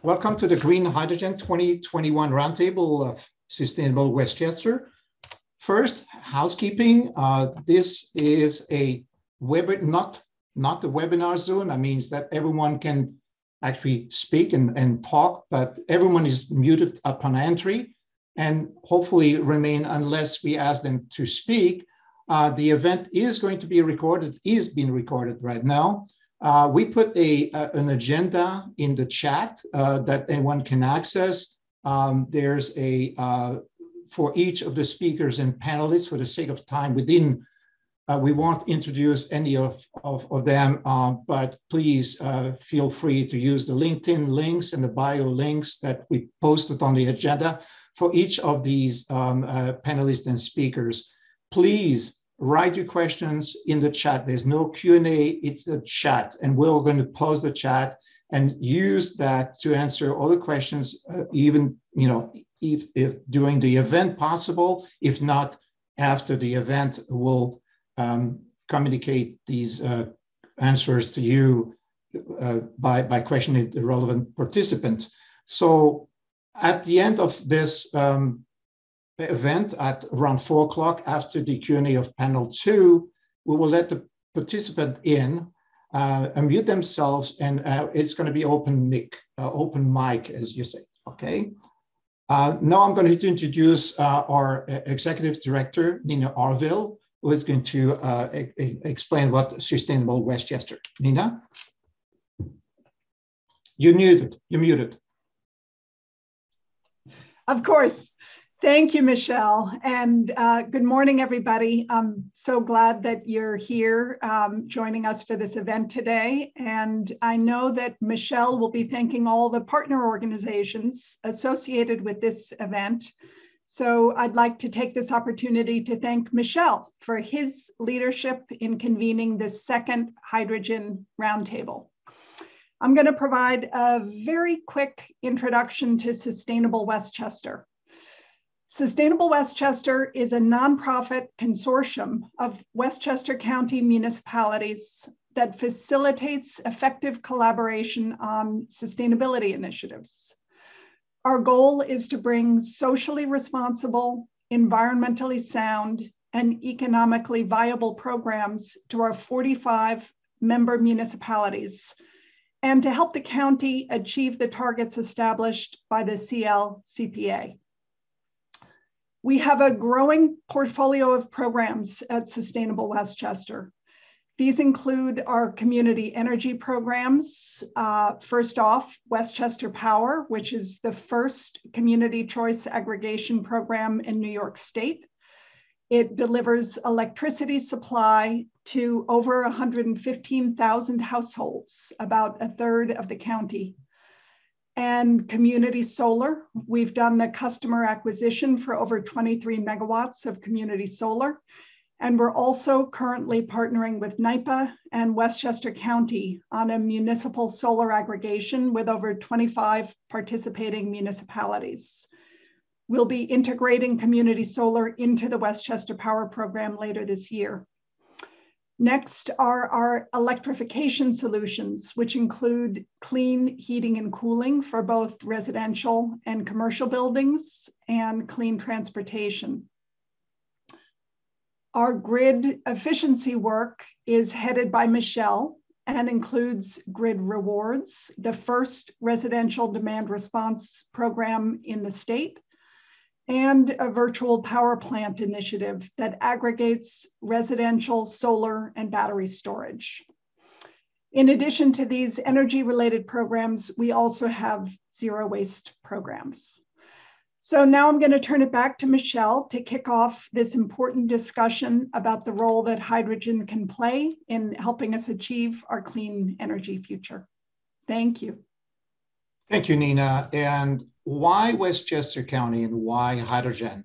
Welcome to the Green Hydrogen 2021 Roundtable of Sustainable Westchester. First, housekeeping. This is a not the webinar Zoom. That means that everyone can actually speak and talk, but everyone is muted upon entry and hopefully remain unless we ask them to speak. The event is going to be recorded, is being recorded right now. We put an agenda in the chat that anyone can access. There's for each of the speakers and panelists, for the sake of time, we won't introduce any of them, but please feel free to use the LinkedIn links and the bio links that we posted on the agenda for each of these panelists and speakers. Please write your questions in the chat. There's no Q&A, it's a chat, and we're going to pause the chat and use that to answer all the questions, even if during the event possible. If not, after the event, we'll communicate these answers to you by questioning the relevant participants. So at the end of this event at around 4 o'clock, after the Q&A of panel 2, we will let the participant in, unmute themselves, and it's going to be open mic, as you say, okay? Now I'm going to introduce our Executive Director, Nina Arville, who is going to explain what Sustainable Westchester. Nina? You're muted. Of course. Thank you, Michel, and good morning, everybody. I'm so glad that you're here joining us for this event today. And I know that Michel will be thanking all the partner organizations associated with this event. So I'd like to take this opportunity to thank Michel for his leadership in convening this second Hydrogen Roundtable. I'm going to provide a very quick introduction to Sustainable Westchester. Sustainable Westchester is a nonprofit consortium of Westchester County municipalities that facilitates effective collaboration on sustainability initiatives. Our goal is to bring socially responsible, environmentally sound, and economically viable programs to our 45 member municipalities, and to help the county achieve the targets established by the CLCPA. We have a growing portfolio of programs at Sustainable Westchester. These include our community energy programs. First off, Westchester Power, which is the first community choice aggregation program in New York State. It delivers electricity supply to over 115,000 households, about a third of the county. And community solar, we've done the customer acquisition for over 23 megawatts of community solar. And we're also currently partnering with NYISO and Westchester County on a municipal solar aggregation with over 25 participating municipalities. We'll be integrating community solar into the Westchester Power program later this year. Next are our electrification solutions, which include clean heating and cooling for both residential and commercial buildings, and clean transportation. Our grid efficiency work is headed by Michel and includes Grid Rewards, the first residential demand response program in the state, and a virtual power plant initiative that aggregates residential solar and battery storage. In addition to these energy-related programs, we also have zero waste programs. So now I'm going to turn it back to Michel to kick off this important discussion about the role that hydrogen can play in helping us achieve our clean energy future. Thank you. Thank you, Nina. And why Westchester County and why hydrogen?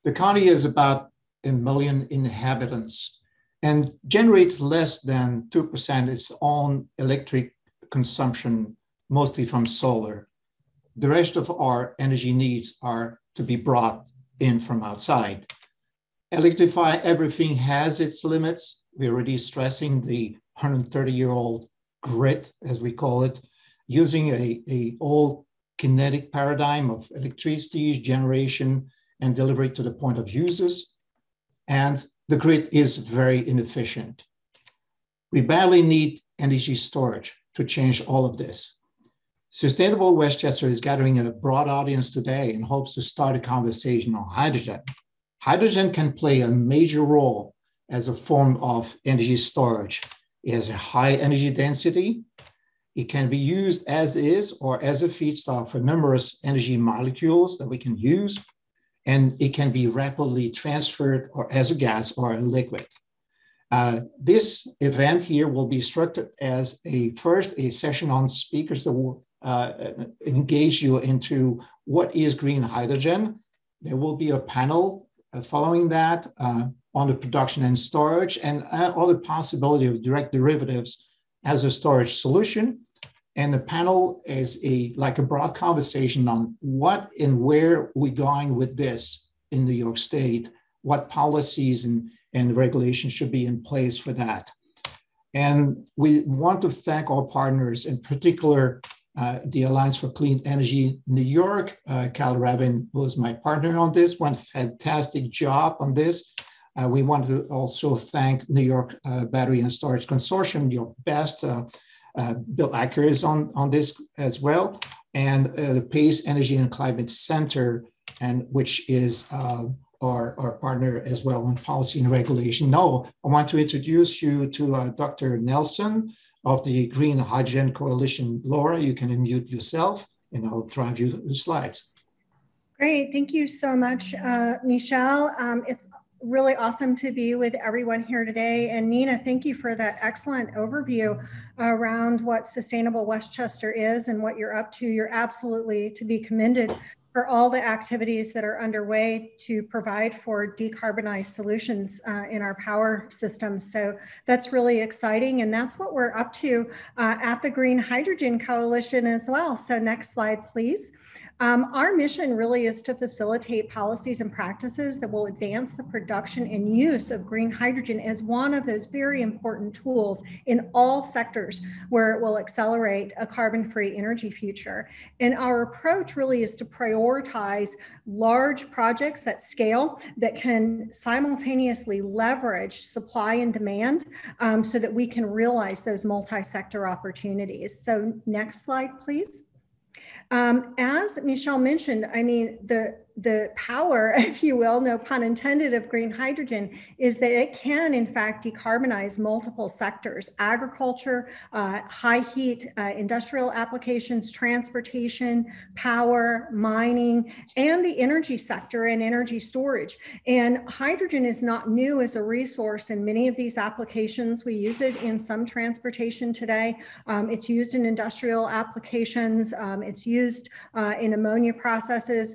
The county is about 1 million inhabitants and generates less than 2% its own electric consumption, mostly from solar. The rest of our energy needs are to be brought in from outside. Electrify everything has its limits. We're already stressing the 130-year-old grid, as we call it, using a old kinetic paradigm of electricity generation and delivery to the point of users. And the grid is very inefficient. We badly need energy storage to change all of this. Sustainable Westchester is gathering a broad audience today and hopes to start a conversation on hydrogen. Hydrogen can play a major role as a form of energy storage. It has a high energy density. It can be used as is or as a feedstock for numerous energy molecules that we can use. And it can be rapidly transferred or as a gas or a liquid. This event here will be structured as a session on speakers that will engage you into what is green hydrogen. There will be a panel following that on the production and storage and all the possibility of direct derivatives as a storage solution. And the panel is like a broad conversation on what and where we're going with this in New York State, what policies and regulations should be in place for that. And we want to thank our partners, in particular, the Alliance for Clean Energy New York. Cal Rabin was my partner on this, one fantastic job on this. We want to also thank New York Battery and Storage Consortium, your best. Bill Acker is on this as well, and the Pace Energy and Climate Center, and which is our partner as well on policy and regulation. Now, I want to introduce you to Dr. Nelson of the Green Hydrogen Coalition. Laura, you can unmute yourself, and I'll drive you through the slides. Great, thank you so much, Michel. It's really awesome to be with everyone here today. And Nina, thank you for that excellent overview around what Sustainable Westchester is and what you're up to. You're absolutely to be commended for all the activities that are underway to provide for decarbonized solutions in our power systems. So that's really exciting. And that's what we're up to at the Green Hydrogen Coalition as well. So next slide, please. Our mission really is to facilitate policies and practices that will advance the production and use of green hydrogen as one of those very important tools in all sectors where it will accelerate a carbon-free energy future. And our approach really is to prioritize large projects at scale that can simultaneously leverage supply and demand so that we can realize those multi-sector opportunities. So next slide, please. As Michel mentioned, I mean, the power, if you will, no pun intended, of green hydrogen is that it can, in fact, decarbonize multiple sectors: agriculture, high heat, industrial applications, transportation, power, mining, and the energy sector and energy storage. And hydrogen is not new as a resource in many of these applications. We use it in some transportation today. It's used in industrial applications. It's used in ammonia processes.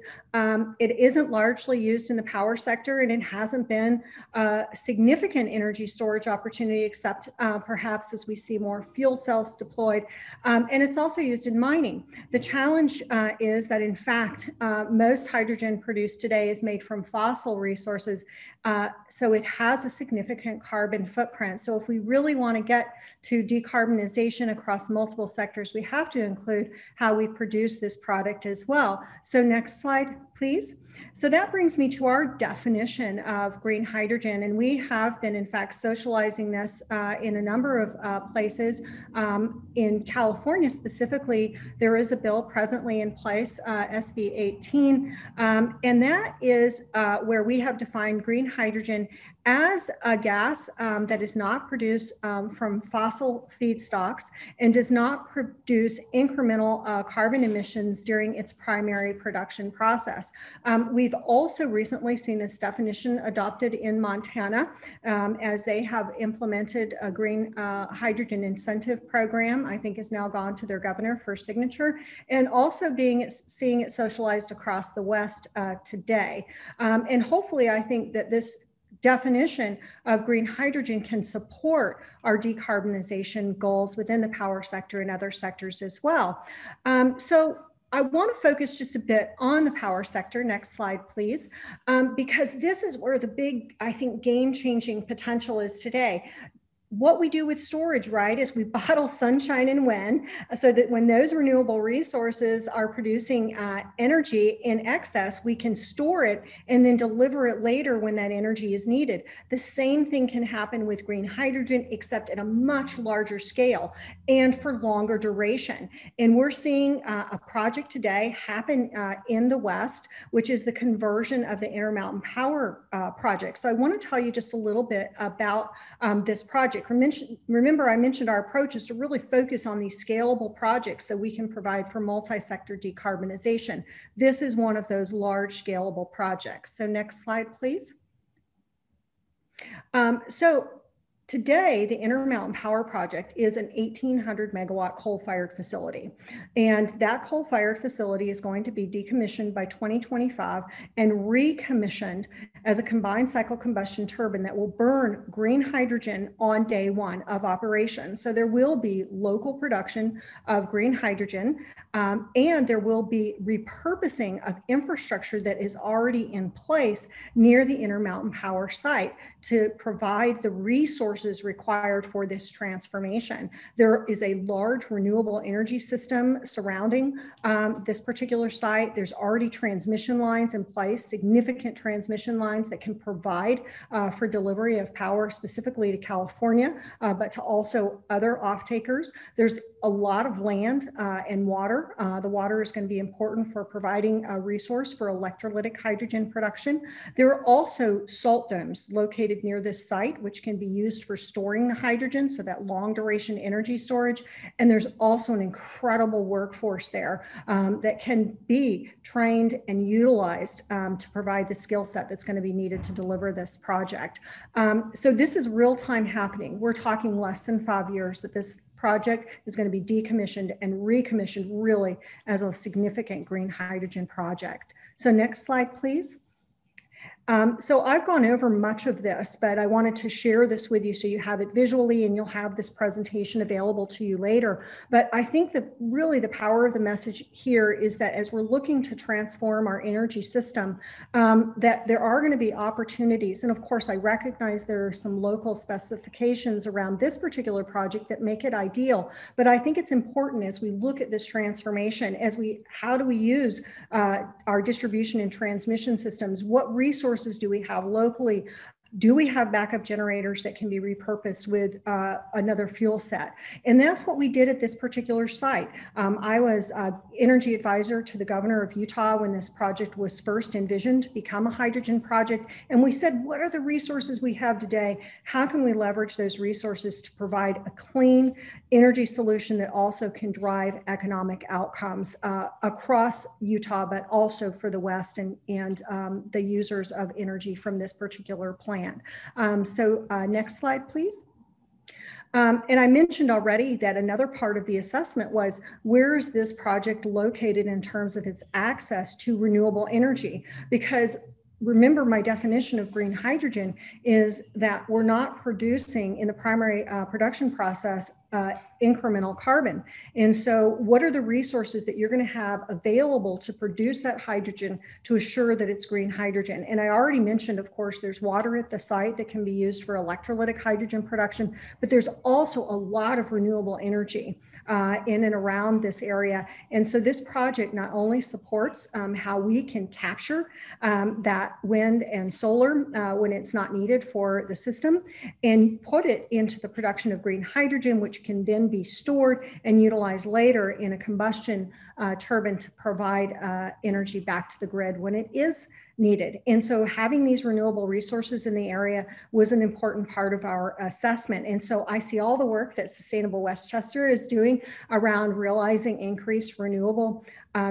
It isn't largely used in the power sector, and it hasn't been a significant energy storage opportunity, except perhaps as we see more fuel cells deployed. And it's also used in mining. The challenge is that, in fact, most hydrogen produced today is made from fossil resources, so it has a significant carbon footprint. So if we really want to get to decarbonization across multiple sectors, we have to include how we produce this product as well. So next slide, please. So that brings me to our definition of green hydrogen. And we have been, in fact, socializing this in a number of places. In California specifically, there is a bill presently in place, SB 18, and that is where we have defined green hydrogen as a gas that is not produced from fossil feedstocks and does not produce incremental carbon emissions during its primary production process. We've also recently seen this definition adopted in Montana as they have implemented a green hydrogen incentive program. I think has now gone to their governor for signature, and also seeing it socialized across the West today. And hopefully, I think that this definition of green hydrogen can support our decarbonization goals within the power sector and other sectors as well. So I want to focus just a bit on the power sector. Next slide, please, because this is where the big, I think, game-changing potential is today. what we do with storage, right, is we bottle sunshine and wind so that when those renewable resources are producing energy in excess, we can store it and then deliver it later when that energy is needed. The same thing can happen with green hydrogen, except at a much larger scale and for longer duration. And we're seeing a project today happen in the West, which is the conversion of the Intermountain Power project. So I want to tell you just a little bit about this project. Remember, I mentioned our approach is to really focus on these scalable projects so we can provide for multi-sector decarbonization. This is one of those large scalable projects. So next slide, please. Today, the Intermountain Power Project is an 1,800 megawatt coal-fired facility. And that coal-fired facility is going to be decommissioned by 2025 and recommissioned as a combined cycle combustion turbine that will burn green hydrogen on day one of operation. So there will be local production of green hydrogen, and there will be repurposing of infrastructure that is already in place near the Intermountain Power site to provide the resources required for this transformation. There is a large renewable energy system surrounding this particular site. There's already transmission lines in place, significant transmission lines that can provide for delivery of power specifically to California, but to also other off-takers. There's a lot of land and water. The water is going to be important for providing a resource for electrolytic hydrogen production. There are also salt domes located near this site, which can be used for storing the hydrogen, so that long duration energy storage. And there's also an incredible workforce there that can be trained and utilized to provide the skill set that's going to be needed to deliver this project. So this is real time happening. We're talking less than 5 years that this project is going to be decommissioned and recommissioned really as a significant green hydrogen project. So next slide, please. So I've gone over much of this, but I wanted to share this with you so you have it visually and you'll have this presentation available to you later. But I think that really the power of the message here is that as we're looking to transform our energy system, that there are going to be opportunities. And of course, I recognize there are some local specifications around this particular project that make it ideal. But I think it's important as we look at this transformation, how do we use our distribution and transmission systems? What resources do we have locally? Do we have backup generators that can be repurposed with another fuel set? And that's what we did at this particular site. I was energy advisor to the governor of Utah when this project was first envisioned to become a hydrogen project. And we said, what are the resources we have today? How can we leverage those resources to provide a clean energy solution that also can drive economic outcomes across Utah, but also for the West and the users of energy from this particular plant. Next slide, please. And I mentioned already that another part of the assessment was, where is this project located in terms of its access to renewable energy? Because remember, my definition of green hydrogen is that we're not producing in the primary production process incremental carbon. And so what are the resources that you're going to have available to produce that hydrogen to assure that it's green hydrogen? And I already mentioned, of course, there's water at the site that can be used for electrolytic hydrogen production, but there's also a lot of renewable energy in and around this area. And so this project not only supports how we can capture that wind and solar when it's not needed for the system and put it into the production of green hydrogen, which can then be stored and utilized later in a combustion turbine to provide energy back to the grid when it is needed. And so having these renewable resources in the area was an important part of our assessment. And so I see all the work that Sustainable Westchester is doing around realizing increased renewable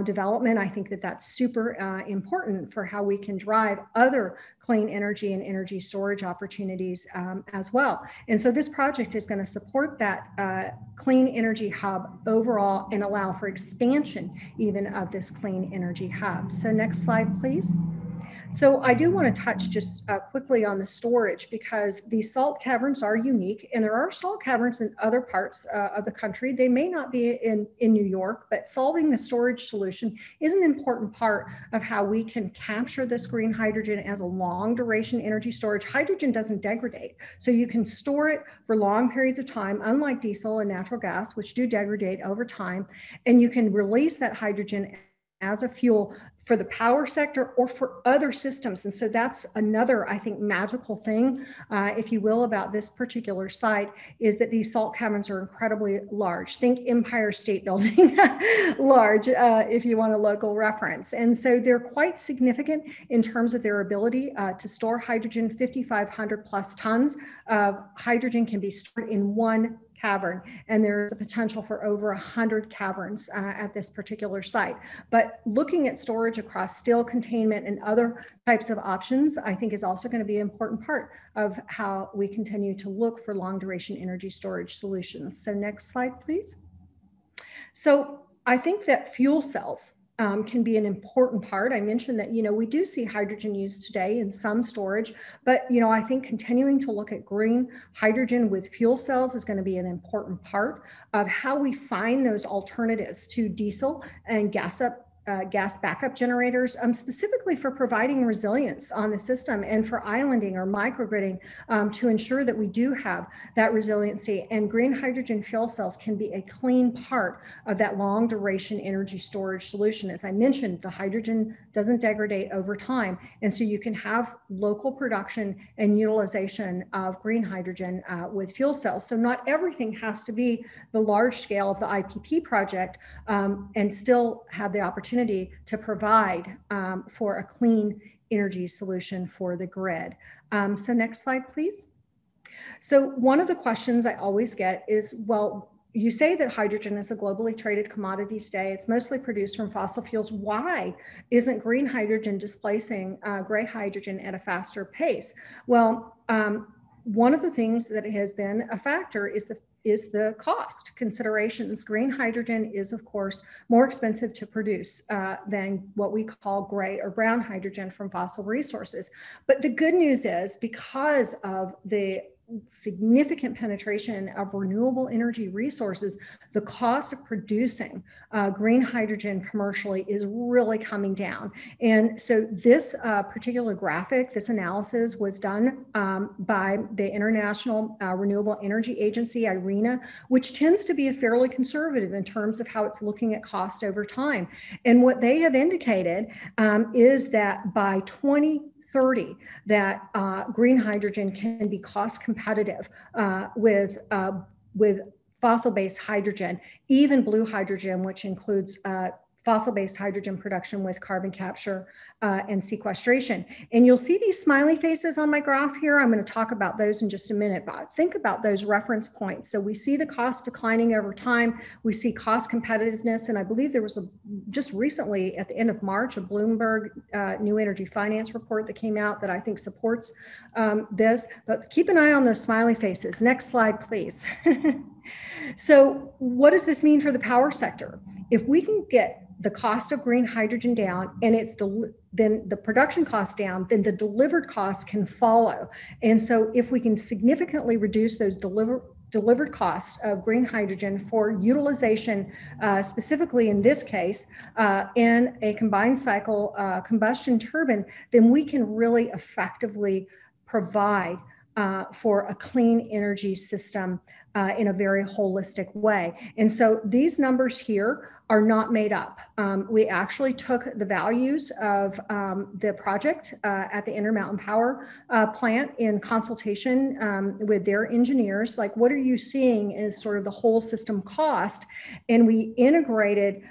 development. I think that that's super important for how we can drive other clean energy and energy storage opportunities as well. And so this project is going to support that clean energy hub overall and allow for expansion even of this clean energy hub. So next slide, please. So I do want to touch just quickly on the storage, because these salt caverns are unique, and there are salt caverns in other parts of the country. They may not be in New York, but solving the storage solution is an important part of how we can capture this green hydrogen as a long duration energy storage. Hydrogen doesn't degrade, so you can store it for long periods of time, unlike diesel and natural gas, which do degrade over time, and you can release that hydrogen as a fuel for the power sector or for other systems. And so that's another, I think, magical thing, if you will, about this particular site, is that these salt caverns are incredibly large. Think Empire State Building large, if you want a local reference. And so they're quite significant in terms of their ability to store hydrogen. 5,500 plus tons of hydrogen can be stored in one cavern, and there's a potential for over 100 caverns at this particular site. But looking at storage across still containment and other types of options, I think, is also going to be an important part of how we continue to look for long duration energy storage solutions. So next slide, please. So I think that fuel cells can be an important part. I mentioned that, we do see hydrogen used today in some storage, but, I think continuing to look at green hydrogen with fuel cells is going to be an important part of how we find those alternatives to diesel and gas backup generators, specifically for providing resilience on the system and for islanding or microgridding to ensure that we do have that resiliency. And green hydrogen fuel cells can be a clean part of that long duration energy storage solution. As I mentioned, the hydrogen doesn't degrade over time. And so you can have local production and utilization of green hydrogen with fuel cells. So not everything has to be the large scale of the IPP project, and still have the opportunity to provide for a clean energy solution for the grid. So next slide, please. So one of the questions I always get is, well, you say that hydrogen is a globally traded commodity today. It's mostly produced from fossil fuels. Why isn't green hydrogen displacing gray hydrogen at a faster pace? Well, one of the things that has been a factor is the cost considerations. Green hydrogen is, of course, more expensive to produce than what we call gray or brown hydrogen from fossil resources. But the good news is, because of the significant penetration of renewable energy resources, the cost of producing green hydrogen commercially is really coming down. And so this particular graphic, this analysis was done by the International Renewable Energy Agency, IRENA, which tends to be fairly conservative in terms of how it's looking at cost over time. And what they have indicated is that by 2030, that green hydrogen can be cost competitive with fossil-based hydrogen, even blue hydrogen, which includes fossil-based hydrogen production with carbon capture and sequestration. And you'll see these smiley faces on my graph here. I'm going to talk about those in just a minute, but think about those reference points. So we see the cost declining over time. We see cost competitiveness. And I believe there was just recently at the end of March, a Bloomberg New Energy Finance report that came out that I think supports this. But keep an eye on those smiley faces. Next slide, please. So what does this mean for the power sector? If we can get the cost of green hydrogen down and then the production cost down, then the delivered costs can follow. And so if we can significantly reduce those delivered costs of green hydrogen for utilization, specifically in this case, in a combined cycle combustion turbine, then we can really effectively provide for a clean energy system in a very holistic way. And so these numbers here are not made up. We actually took the values of the project at the Intermountain Power plant in consultation with their engineers. Like, what are you seeing is sort of the whole system cost? And we integrated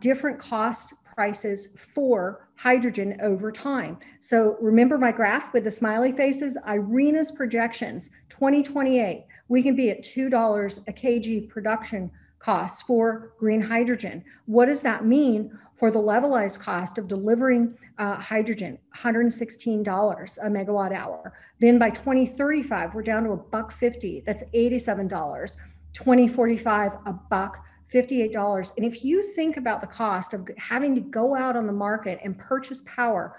different cost prices for hydrogen over time. So remember my graph with the smiley faces? IRENA's projections, 2028, we can be at $2 a kg production costs for green hydrogen. What does that mean for the levelized cost of delivering hydrogen? $116 a megawatt hour. Then by 2035, we're down to $1.50. That's $87. 2045, $58. And if you think about the cost of having to go out on the market and purchase power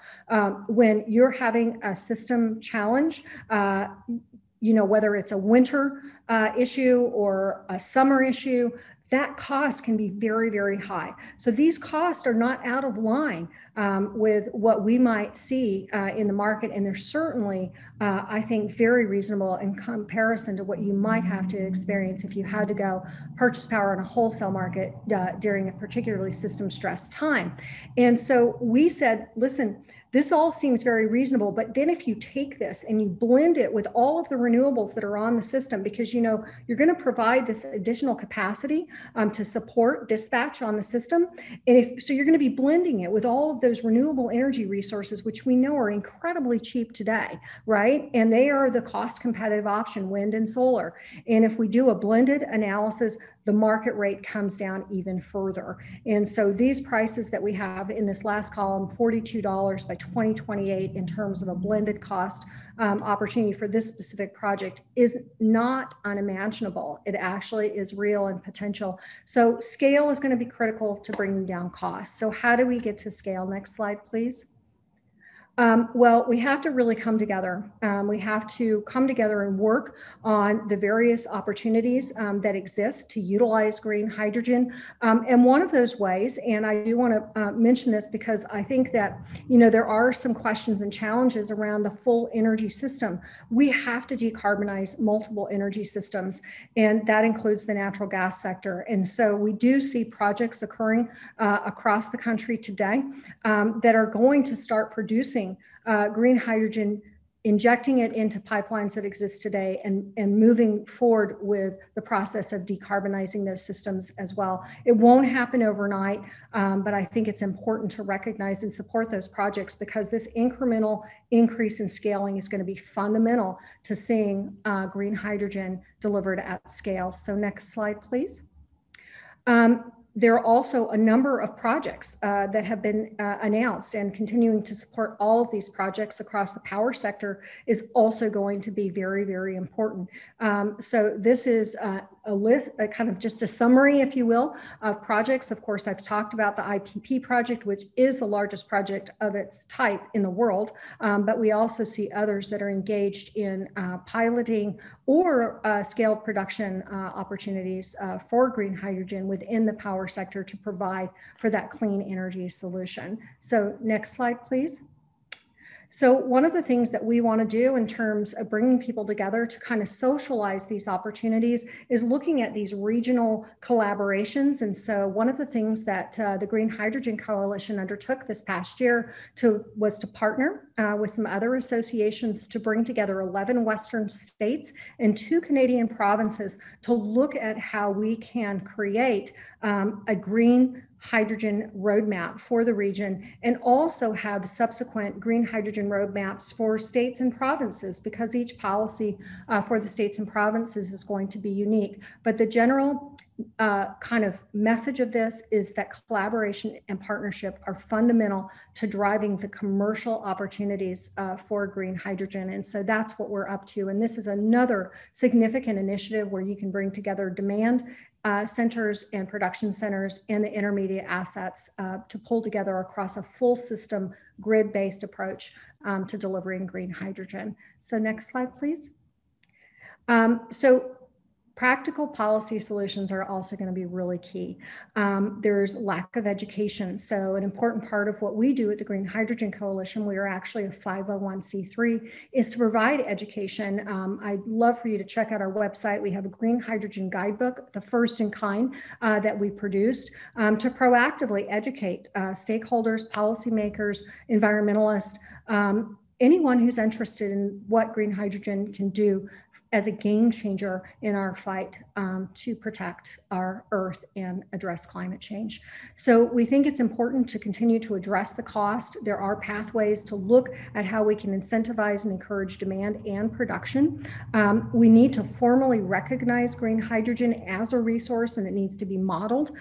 when you're having a system challenge, you know, whether it's a winter issue or a summer issue, that cost can be very, very high. So these costs are not out of line with what we might see in the market. And they're certainly, I think, very reasonable in comparison to what you might have to experience if you had to go purchase power in a wholesale market during a particularly system stress time. And so we said, listen, this all seems very reasonable, but then if you take this and you blend it with all of the renewables that are on the system, because you know you're going to provide this additional capacity to support dispatch on the system, and so you're going to be blending it with all of those renewable energy resources, which we know are incredibly cheap today, right? And they are the cost competitive option, wind and solar. And if we do a blended analysis, the market rate comes down even further. And so these prices that we have in this last column, $42 by 2028 in terms of a blended cost opportunity for this specific project, is not unimaginable. It actually is real and potential. So scale is going to be critical to bringing down costs. So how do we get to scale? Next slide, please. Well, we have to really come together. We have to come together and work on the various opportunities that exist to utilize green hydrogen. And one of those ways, and I do want to mention this because I think that, you know, there are some questions and challenges around the full energy system. We have to decarbonize multiple energy systems, and that includes the natural gas sector. And so we do see projects occurring across the country today that are going to start producing green hydrogen, injecting it into pipelines that exist today, and moving forward with the process of decarbonizing those systems as well. It won't happen overnight, but I think it's important to recognize and support those projects because this incremental increase in scaling is going to be fundamental to seeing green hydrogen delivered at scale. So next slide, please. There are also a number of projects that have been announced, and continuing to support all of these projects across the power sector is also going to be very, very important. So this is a list, kind of just a summary, if you will, of projects. Of course, I've talked about the IPP project, which is the largest project of its type in the world, but we also see others that are engaged in piloting or scaled production opportunities for green hydrogen within the power sector to provide for that clean energy solution. So next slide, please. So one of the things that we want to do in terms of bringing people together to kind of socialize these opportunities is looking at these regional collaborations. And so one of the things that the Green Hydrogen Coalition undertook this past year was to partner with some other associations to bring together 11 Western states and 2 Canadian provinces to look at how we can create a green hydrogen roadmap for the region, and also have subsequent green hydrogen roadmaps for states and provinces, because each policy for the states and provinces is going to be unique. But the general kind of message of this is that collaboration and partnership are fundamental to driving the commercial opportunities for green hydrogen. And so that's what we're up to. And this is another significant initiative where you can bring together demand centers and production centers and the intermediate assets to pull together across a full system grid-based approach to delivering green hydrogen. So next slide, please. So practical policy solutions are also going to be really key. There's lack of education. So an important part of what we do at the Green Hydrogen Coalition, we are actually a 501c3, is to provide education. I'd love for you to check out our website. We have a Green Hydrogen Guidebook, the first in kind that we produced to proactively educate stakeholders, policymakers, environmentalists, anyone who's interested in what green hydrogen can do as a game changer in our fight to protect our Earth and address climate change. So we think it's important to continue to address the cost. There are pathways to look at how we can incentivize and encourage demand and production. We need to formally recognize green hydrogen as a resource, and it needs to be modeled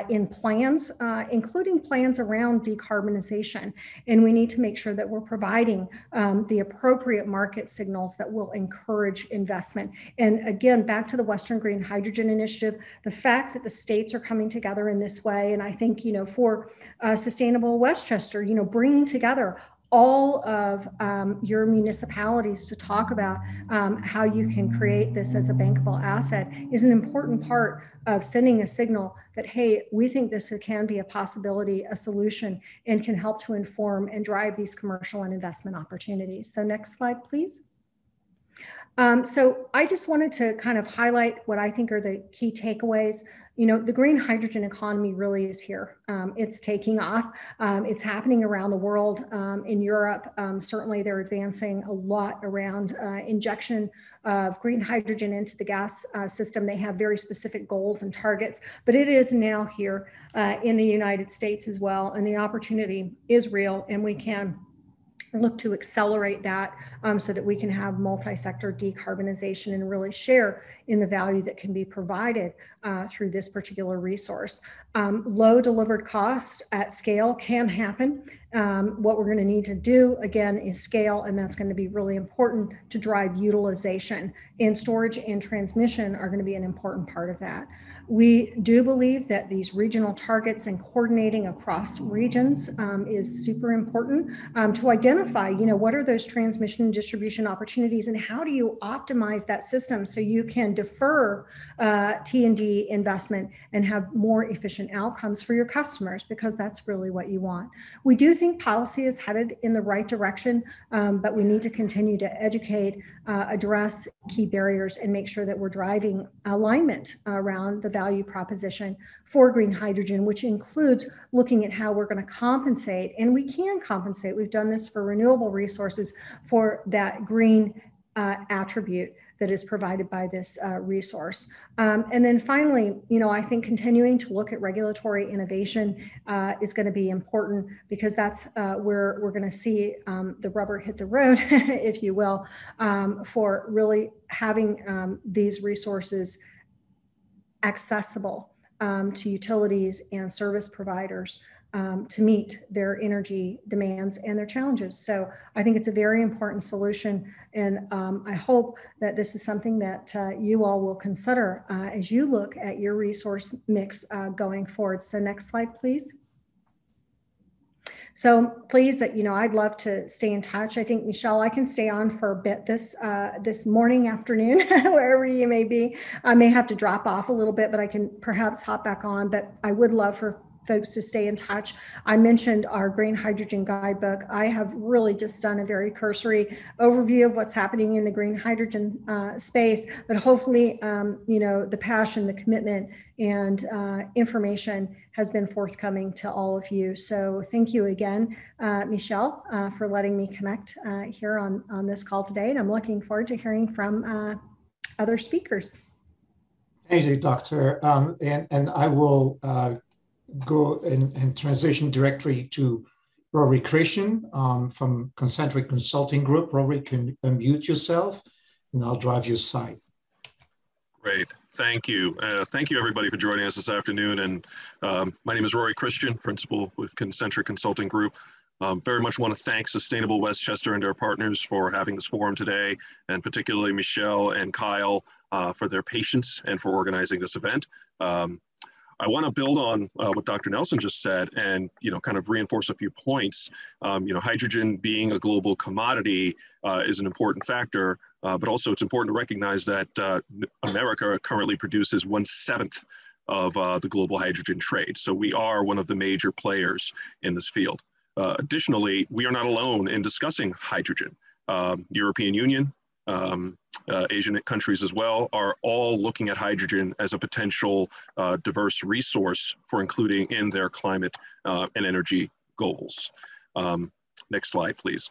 in plans, including plans around decarbonization. And we need to make sure that we're providing the appropriate market signals that will encourage investment investment. And again, back to the Western Green Hydrogen Initiative, the fact that the states are coming together in this way, and I think, for Sustainable Westchester, bringing together all of your municipalities to talk about how you can create this as a bankable asset is an important part of sending a signal that, hey, we think this can be a possibility, a solution, and can help to inform and drive these commercial and investment opportunities. So next slide, please. So I just wanted to kind of highlight what I think are the key takeaways. The green hydrogen economy really is here. It's taking off. It's happening around the world. In Europe, certainly they're advancing a lot around injection of green hydrogen into the gas system. They have very specific goals and targets, but it is now here in the United States as well. And the opportunity is real, and we can look to accelerate that so that we can have multi-sector decarbonization and really share in the value that can be provided through this particular resource. Low delivered cost at scale can happen. What we're going to need to do, again, is scale, and that's going to be really important to drive utilization. And storage and transmission are going to be an important part of that. We do believe that these regional targets and coordinating across regions is super important to identify, what are those transmission and distribution opportunities, and how do you optimize that system so you can defer T&D investment and have more efficient outcomes for your customers, because that's really what you want. We do think policy is headed in the right direction, but we need to continue to educate, address key barriers, and make sure that we're driving alignment around the value proposition for green hydrogen, which includes looking at how we're going to compensate, and we can compensate. We've done this for renewable resources for that green attribute that is provided by this resource. And then finally, I think continuing to look at regulatory innovation is going to be important, because that's where we're going to see the rubber hit the road, if you will, for really having these resources accessible to utilities and service providers to meet their energy demands and their challenges. So I think it's a very important solution, and I hope that this is something that you all will consider as you look at your resource mix going forward. So next slide, please. So please, I'd love to stay in touch. I think, Michel, I can stay on for a bit this morning, afternoon, wherever you may be. I may have to drop off a little bit, but I can perhaps hop back on. But I would love for folks to stay in touch. I mentioned our green hydrogen guidebook. I have really just done a very cursory overview of what's happening in the green hydrogen space, but hopefully, the passion, the commitment, and information has been forthcoming to all of you. So thank you again, Michel, for letting me connect here on this call today. And I'm looking forward to hearing from other speakers. Thank you, Doctor. And I will go and transition directly to Rory Christian from Concentric Consulting Group. Rory, can unmute yourself, and I'll drive your side. Great, thank you. Thank you everybody for joining us this afternoon. And my name is Rory Christian, principal with Concentric Consulting Group. Very much want to thank Sustainable Westchester and our partners for having this forum today, and particularly Michel and Kyle for their patience and for organizing this event. I want to build on what Dr. Nelson just said and, kind of reinforce a few points. Hydrogen being a global commodity is an important factor, but also it's important to recognize that America currently produces 1/7 of the global hydrogen trade. So we are one of the major players in this field. Additionally, we are not alone in discussing hydrogen. European Union, Asian countries as well, are all looking at hydrogen as a potential diverse resource for including in their climate and energy goals. Next slide, please.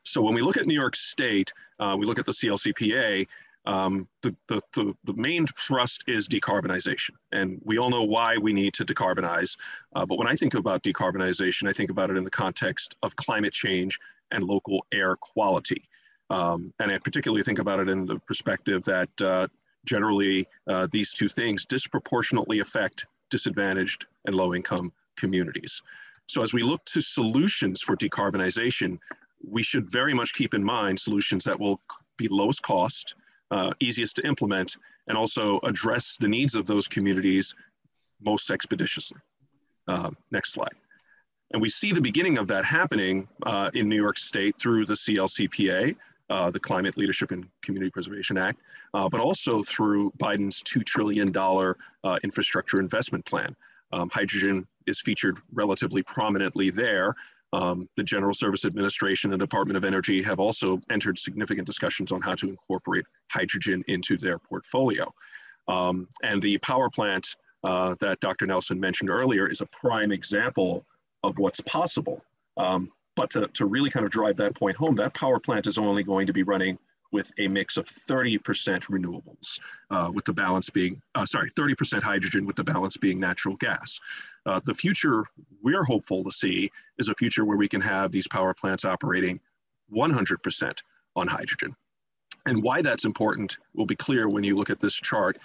So when we look at New York State, we look at the CLCPA, the main thrust is decarbonization. And we all know why we need to decarbonize. But when I think about decarbonization, I think about it in the context of climate change and local air quality. And I particularly think about it in the perspective that generally these two things disproportionately affect disadvantaged and low-income communities. So as we look to solutions for decarbonization, we should very much keep in mind solutions that will be lowest cost, easiest to implement, and also address the needs of those communities most expeditiously. Next slide. And we see the beginning of that happening in New York State through the CLCPA, the Climate Leadership and Community Preservation Act, but also through Biden's $2 trillion infrastructure investment plan. Hydrogen is featured relatively prominently there. The General Service Administration and Department of Energy have also entered significant discussions on how to incorporate hydrogen into their portfolio. And the power plant that Dr. Nelson mentioned earlier is a prime example of what's possible. But to really kind of drive that point home, that power plant is only going to be running with a mix of 30% renewables, with the balance being, 30% hydrogen with the balance being natural gas. The future we're hopeful to see is a future where we can have these power plants operating 100% on hydrogen. And why that's important will be clear when you look at this chart.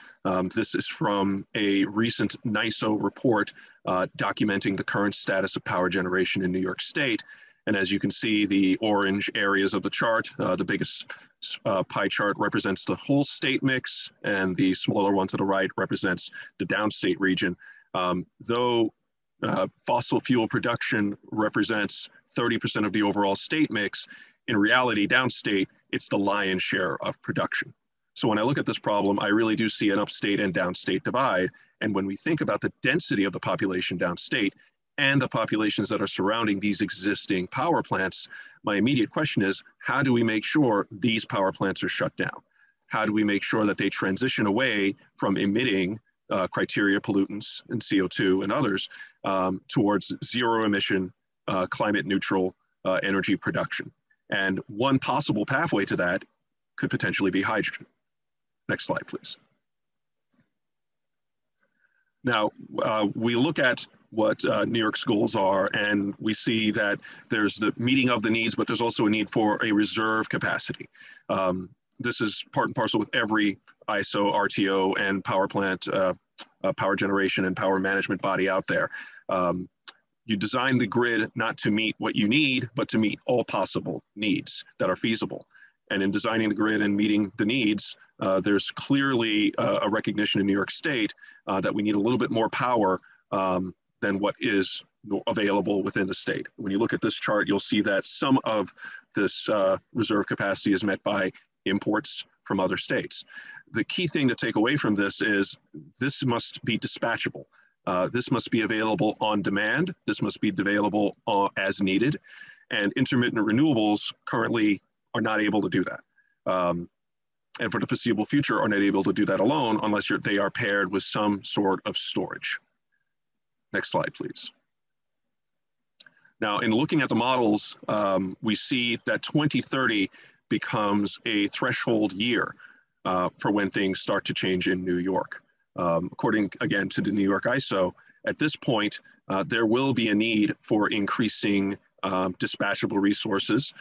This is from a recent NYISO report documenting the current status of power generation in New York State. And as you can see, the orange areas of the chart, the biggest pie chart represents the whole state mix, and the smaller one to the right represents the downstate region. Though fossil fuel production represents 30% of the overall state mix, in reality, downstate, it's the lion's share of production. So when I look at this problem, I really do see an upstate and downstate divide. And when we think about the density of the population downstate and the populations that are surrounding these existing power plants, my immediate question is, how do we make sure these power plants are shut down? How do we make sure that they transition away from emitting criteria pollutants and CO2 and others towards zero emission, climate neutral energy production? And one possible pathway to that could potentially be hydrogen. Next slide, please. Now, we look at what New York's goals are, and we see that there's the meeting of the needs, but there's also a need for a reserve capacity. This is part and parcel with every ISO, RTO, and power plant, power generation and power management body out there. You design the grid not to meet what you need, but to meet all possible needs that are feasible. And in designing the grid and meeting the needs, there's clearly a recognition in New York State that we need a little bit more power than what is available within the state. When you look at this chart, you'll see that some of this reserve capacity is met by imports from other states. The key thing to take away from this is this must be dispatchable. This must be available on demand. This must be available as needed. And intermittent renewables currently are not able to do that. And for the foreseeable future are not able to do that alone unless they are paired with some sort of storage. Next slide, please. Now, in looking at the models, we see that 2030 becomes a threshold year for when things start to change in New York. According, again, to the New York ISO, at this point, there will be a need for increasing dispatchable resources.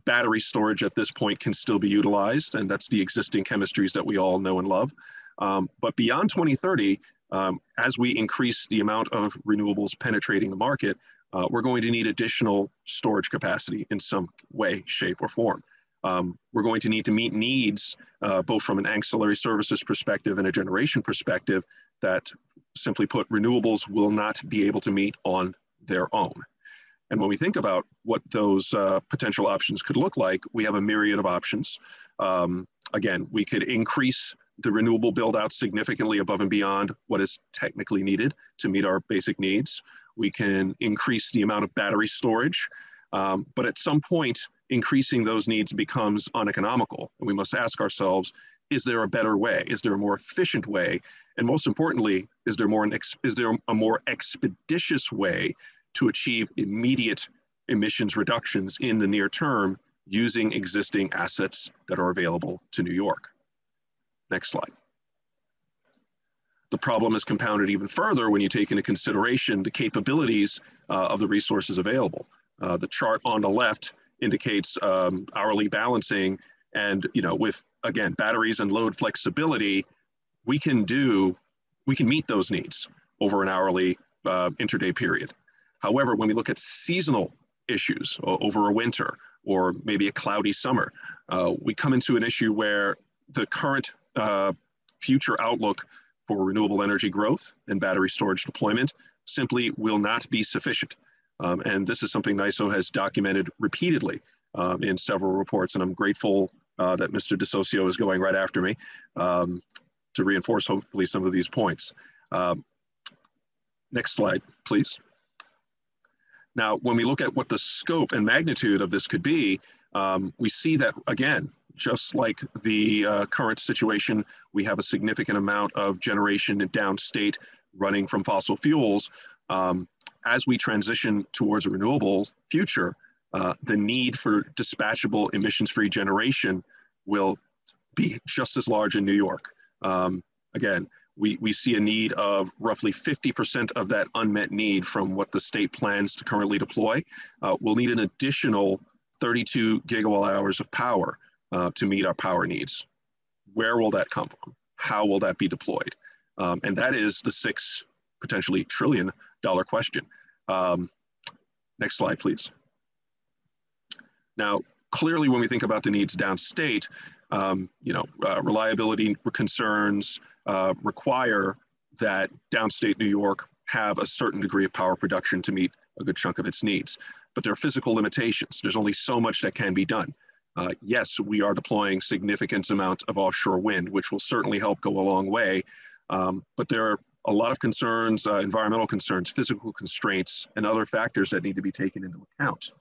Battery storage at this point can still be utilized, and that's the existing chemistries that we all know and love. But beyond 2030, as we increase the amount of renewables penetrating the market, we're going to need additional storage capacity in some way, shape, or form. We're going to need to meet needs, both from an ancillary services perspective and a generation perspective, that, simply put, renewables will not be able to meet on their own. And when we think about what those potential options could look like, we have a myriad of options. Again, we could increase the renewable build out significantly above and beyond what is technically needed to meet our basic needs. We can increase the amount of battery storage, but at some point, increasing those needs becomes uneconomical. And we must ask ourselves, is there a better way? Is there a more efficient way? And most importantly, is there a more expeditious way to achieve immediate emissions reductions in the near term using existing assets that are available to New York? Next slide. The problem is compounded even further when you take into consideration the capabilities of the resources available. The chart on the left indicates hourly balancing, and with, again, batteries and load flexibility, we can meet those needs over an hourly intraday period. However, when we look at seasonal issues over a winter or maybe a cloudy summer, we come into an issue where the current future outlook for renewable energy growth and battery storage deployment simply will not be sufficient. And this is something NYISO has documented repeatedly in several reports, and I'm grateful that Mr. DeSocio is going right after me to reinforce hopefully some of these points. Next slide, please. Now, when we look at what the scope and magnitude of this could be, we see that, again, just like the current situation, we have a significant amount of generation downstate running from fossil fuels. As we transition towards a renewable future, the need for dispatchable emissions-free generation will be just as large in New York. Again, we see a need of roughly 50% of that unmet need from what the state plans to currently deploy. We'll need an additional 32 gigawatt hours of power to meet our power needs. Where will that come from? How will that be deployed? And that is the $6 potentially trillion question. Next slide, please. Now, clearly, when we think about the needs downstate, reliability concerns require that downstate New York have a certain degree of power production to meet a good chunk of its needs. But there are physical limitations. There's only so much that can be done. Yes, we are deploying significant amounts of offshore wind, which will certainly help go a long way. But there are a lot of concerns, environmental concerns, physical constraints, and other factors that need to be taken into account.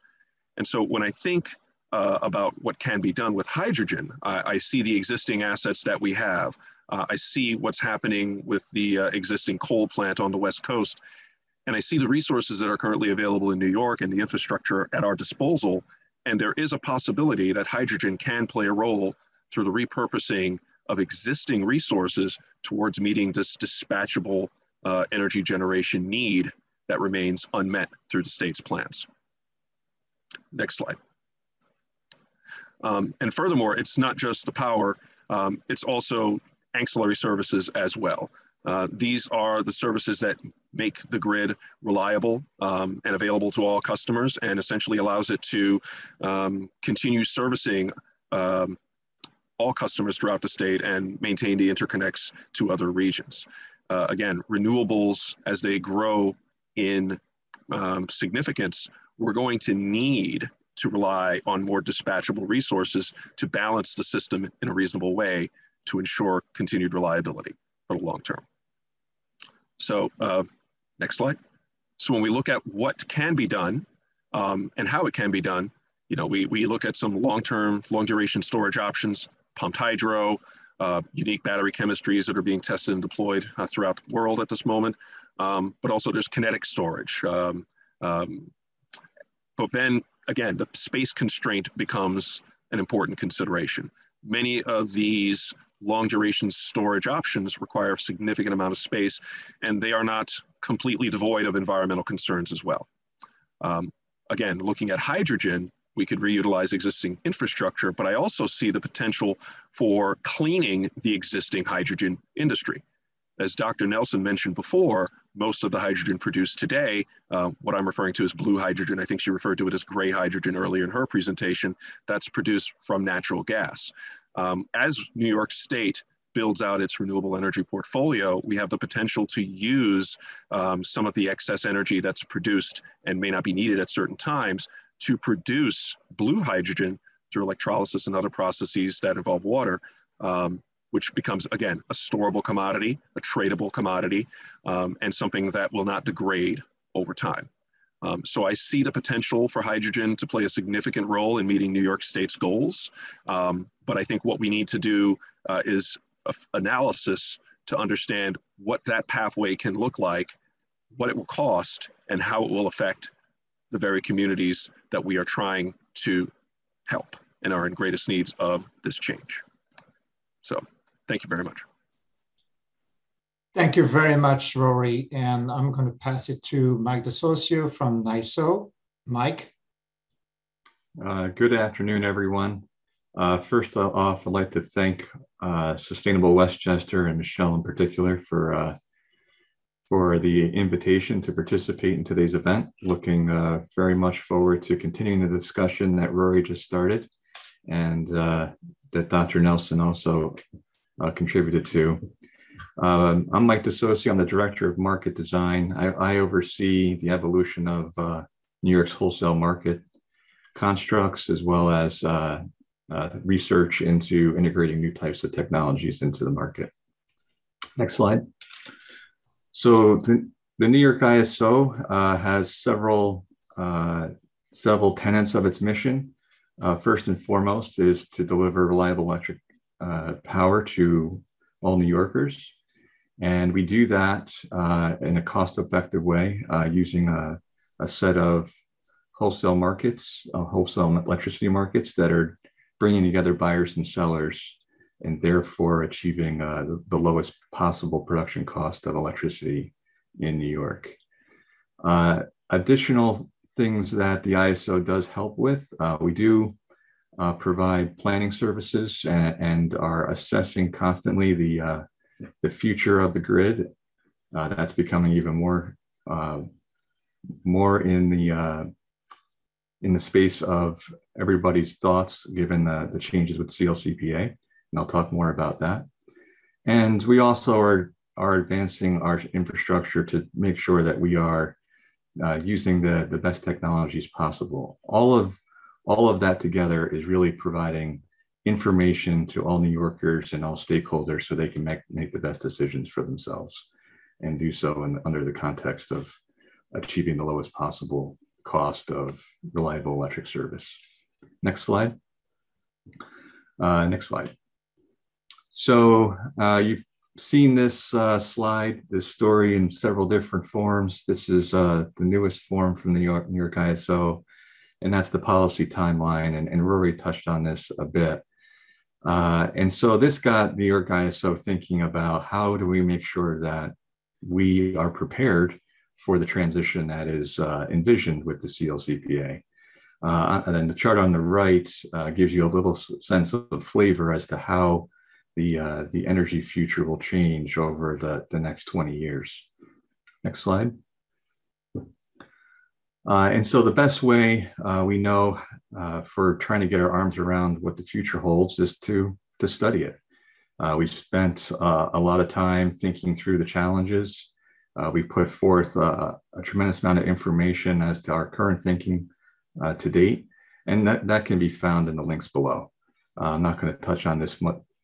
And so when I think about what can be done with hydrogen, I see the existing assets that we have. I see what's happening with the existing coal plant on the West Coast. And I see the resources that are currently available in New York and the infrastructure at our disposal. And there is a possibility that hydrogen can play a role through the repurposing of existing resources towards meeting this dispatchable energy generation need that remains unmet through the state's plans. Next slide. And furthermore, it's not just the power, it's also ancillary services as well. These are the services that make the grid reliable and available to all customers, and essentially allows it to continue servicing all customers throughout the state and maintain the interconnects to other regions. Again, renewables, as they grow in significance, we're going to need to rely on more dispatchable resources to balance the system in a reasonable way to ensure continued reliability for the long term. So next slide. So when we look at what can be done and how it can be done, we look at some long-term, long-duration storage options, pumped hydro, unique battery chemistries that are being tested and deployed throughout the world at this moment. But also there's kinetic storage. But then again, the space constraint becomes an important consideration. Many of these long duration storage options require a significant amount of space, and they are not completely devoid of environmental concerns as well. Again, looking at hydrogen, we could reutilize existing infrastructure, but I also see the potential for cleaning the existing hydrogen industry. As Dr. Nelson mentioned before, most of the hydrogen produced today, what I'm referring to as blue hydrogen, I think she referred to it as gray hydrogen earlier in her presentation, that's produced from natural gas. As New York State builds out its renewable energy portfolio, we have the potential to use some of the excess energy that's produced and may not be needed at certain times to produce blue hydrogen through electrolysis and other processes that involve water, which becomes, again, a storable commodity, a tradable commodity, and something that will not degrade over time. So I see the potential for hydrogen to play a significant role in meeting New York State's goals. But I think what we need to do is analysis to understand what that pathway can look like, what it will cost, and how it will affect the very communities that we are trying to help and are in greatest needs of this change. So thank you very much. Thank you very much, Rory. And I'm going to pass it to Mike DeSocio from NYISO. Mike. Good afternoon, everyone. First off, I'd like to thank Sustainable Westchester and Michel in particular for the invitation to participate in today's event. Looking very much forward to continuing the discussion that Rory just started and that Dr. Nelson also contributed to. I'm Mike DeSocio. I'm the Director of Market Design. I oversee the evolution of New York's wholesale market constructs, as well as research into integrating new types of technologies into the market. Next slide. So the New York ISO has several tenets of its mission. First and foremost is to deliver reliable electric power to all New Yorkers. And we do that in a cost-effective way using a set of wholesale markets, wholesale electricity markets that are bringing together buyers and sellers, and therefore achieving the lowest possible production cost of electricity in New York. Additional things that the ISO does help with, we do provide planning services and are assessing constantly the future of the grid. That's becoming even more in the space of everybody's thoughts, given the changes with CLCPA, and I'll talk more about that. And we also are advancing our infrastructure to make sure that we are using the best technologies possible. All of that together is really providing information to all New Yorkers and all stakeholders so they can make the best decisions for themselves and do so under the context of achieving the lowest possible cost of reliable electric service. Next slide. Next slide. So you've seen this slide, this story in several different forms. This is the newest form from the New York ISO, and that's the policy timeline. And Rory touched on this a bit. And so this got the New York ISO thinking about how do we make sure that we are prepared for the transition that is envisioned with the CLCPA. And then the chart on the right gives you a little sense of flavor as to how the energy future will change over the next 20 years. Next slide. And so the best way we know for trying to get our arms around what the future holds is to study it. We've spent a lot of time thinking through the challenges. We put forth a tremendous amount of information as to our current thinking to date, and that can be found in the links below. I'm not going to touch on this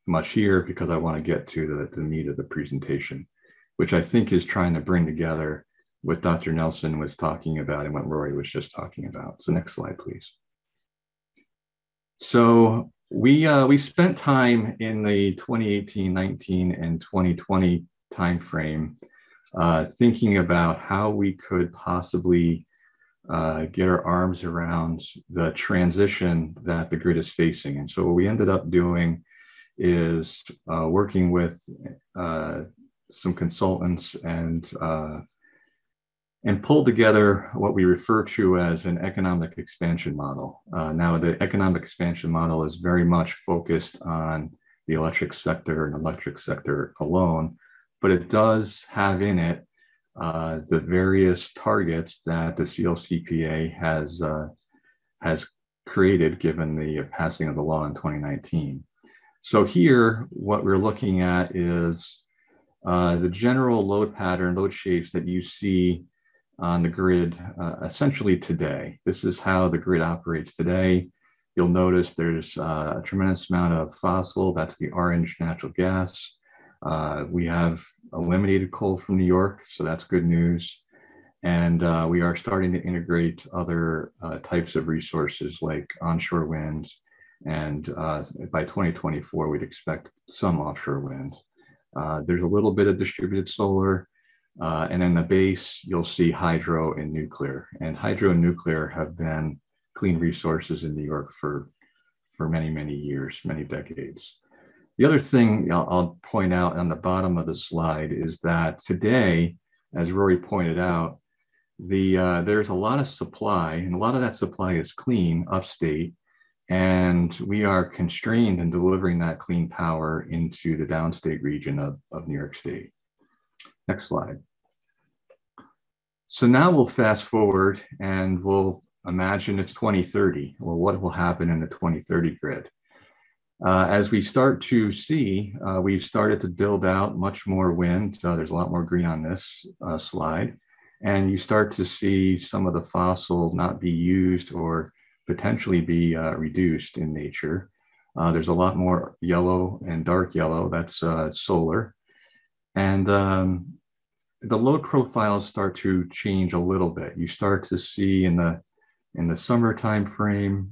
much here because I want to get to the meat of the presentation, which I think is trying to bring together what Dr. Nelson was talking about and what Rory was just talking about. So next slide, please. So we spent time in the 2018, 19, and 2020 timeframe thinking about how we could possibly get our arms around the transition that the grid is facing. And so what we ended up doing is working with some consultants and pulled together what we refer to as an economic expansion model. Now, the economic expansion model is very much focused on the electric sector and electric sector alone, but it does have in it the various targets that the CLCPA has created given the passing of the law in 2019. So here, what we're looking at is the general load pattern, load shapes that you see on the grid essentially today. This is how the grid operates today. You'll notice there's a tremendous amount of fossil, that's the orange natural gas. We have eliminated coal from New York, so that's good news. And we are starting to integrate other types of resources like onshore wind. And by 2024, we'd expect some offshore wind. There's a little bit of distributed solar. And in the base, you'll see hydro and nuclear. And hydro and nuclear have been clean resources in New York for many, many years, many decades. The other thing I'll point out on the bottom of the slide is that today, as Rory pointed out, there's a lot of supply, and a lot of that supply is clean upstate, and we are constrained in delivering that clean power into the downstate region of New York State. Next slide. So now we'll fast forward and we'll imagine it's 2030. Well, what will happen in the 2030 grid? As we start to see, we've started to build out much more wind. There's a lot more green on this slide. And you start to see some of the fossil not be used or potentially be reduced in nature. There's a lot more yellow and dark yellow, that's solar. And the load profiles start to change a little bit. You start to see in the summer time frame,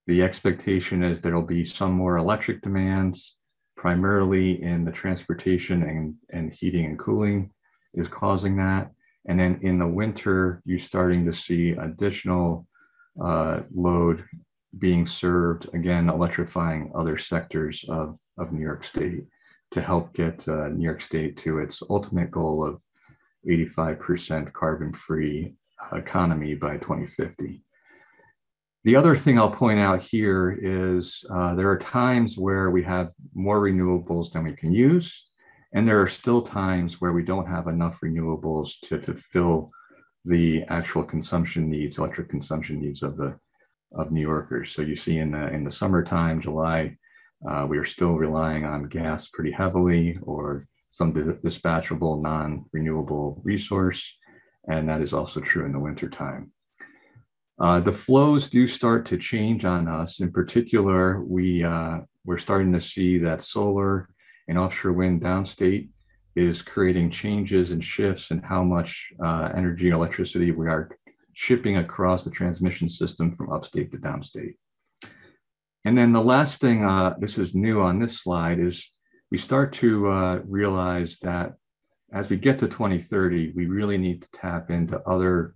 the expectation is there'll be some more electric demands, primarily in the transportation and heating and cooling is causing that. And then in the winter, you're starting to see additional load being served, again, electrifying other sectors of New York State to help get New York State to its ultimate goal of 85% carbon-free economy by 2050. The other thing I'll point out here is there are times where we have more renewables than we can use, and there are still times where we don't have enough renewables to fulfill the actual consumption needs, electric consumption needs of New Yorkers. So you see in the summertime, July, we are still relying on gas pretty heavily or some dispatchable non-renewable resource, and that is also true in the wintertime. The flows do start to change on us. In particular, we're starting to see that solar and offshore wind downstate is creating changes and shifts in how much energy and electricity we are shipping across the transmission system from upstate to downstate. And then the last thing, this is new on this slide, is we start to realize that as we get to 2030, we really need to tap into other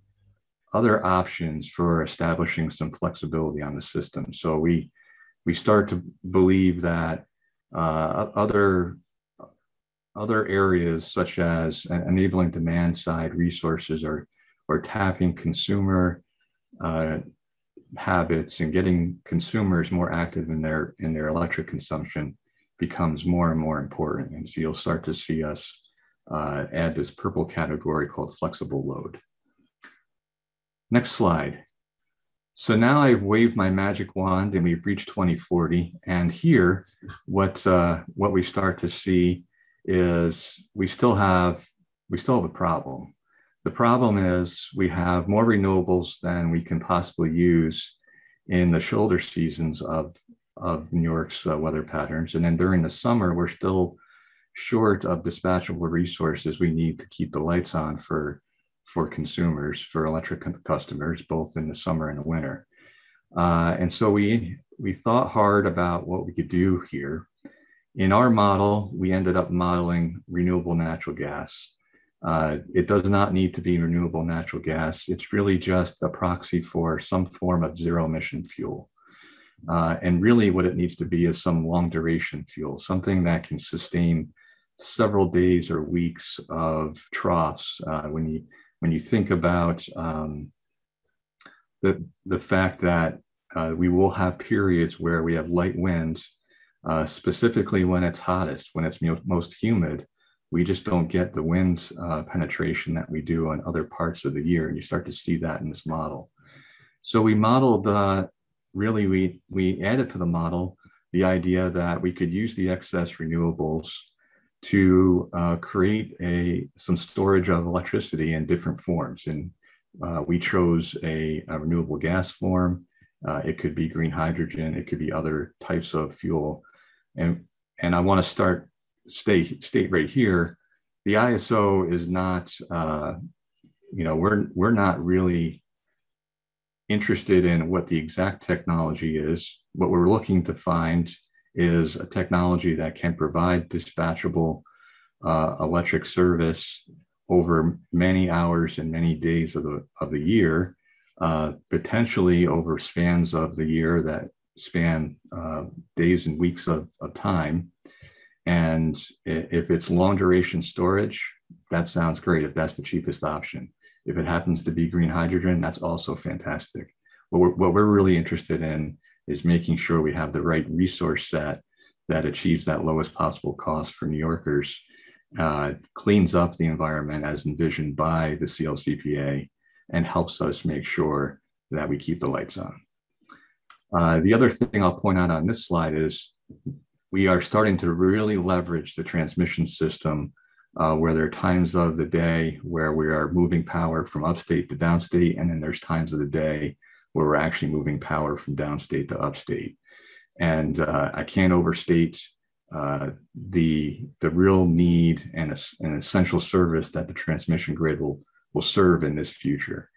options for establishing some flexibility on the system. So we start to believe that other areas such as enabling demand side resources or tapping consumer habits and getting consumers more active in their electric consumption becomes more and more important. And so you'll start to see us add this purple category called flexible load. Next slide. So now I've waved my magic wand and we've reached 2040. And here, what we start to see is we still have a problem. The problem is we have more renewables than we can possibly use in the shoulder seasons of New York's weather patterns. And then during the summer, we're still short of dispatchable resources we need to keep the lights on for consumers, for electric customers, both in the summer and the winter. And so we thought hard about what we could do here. In our model, we ended up modeling renewable natural gas. It does not need to be renewable natural gas. It's really just a proxy for some form of zero emission fuel. And really what it needs to be is some long duration fuel, something that can sustain several days or weeks of troughs. When you think about the fact that we will have periods where we have light winds, specifically when it's hottest, when it's most humid, we just don't get the wind penetration that we do on other parts of the year. And you start to see that in this model. So we modeled, really, we added to the model the idea that we could use the excess renewables to create some storage of electricity in different forms. And we chose a renewable gas form. It could be green hydrogen. It could be other types of fuel. And I want to state right here, the ISO is not, we're not really interested in what the exact technology is. What we're looking to find is a technology that can provide dispatchable electric service over many hours and many days of the year, potentially over spans of the year that span days and weeks of time. And if it's long duration storage, that sounds great if that's the cheapest option. If it happens to be green hydrogen, that's also fantastic. What we're really interested in is making sure we have the right resource set that achieves that lowest possible cost for New Yorkers, cleans up the environment as envisioned by the CLCPA, and helps us make sure that we keep the lights on. The other thing I'll point out on this slide is we are starting to really leverage the transmission system where there are times of the day where we are moving power from upstate to downstate, and then there's times of the day where we're actually moving power from downstate to upstate. And I can't overstate the real need and an essential service that the transmission grid will serve in this future.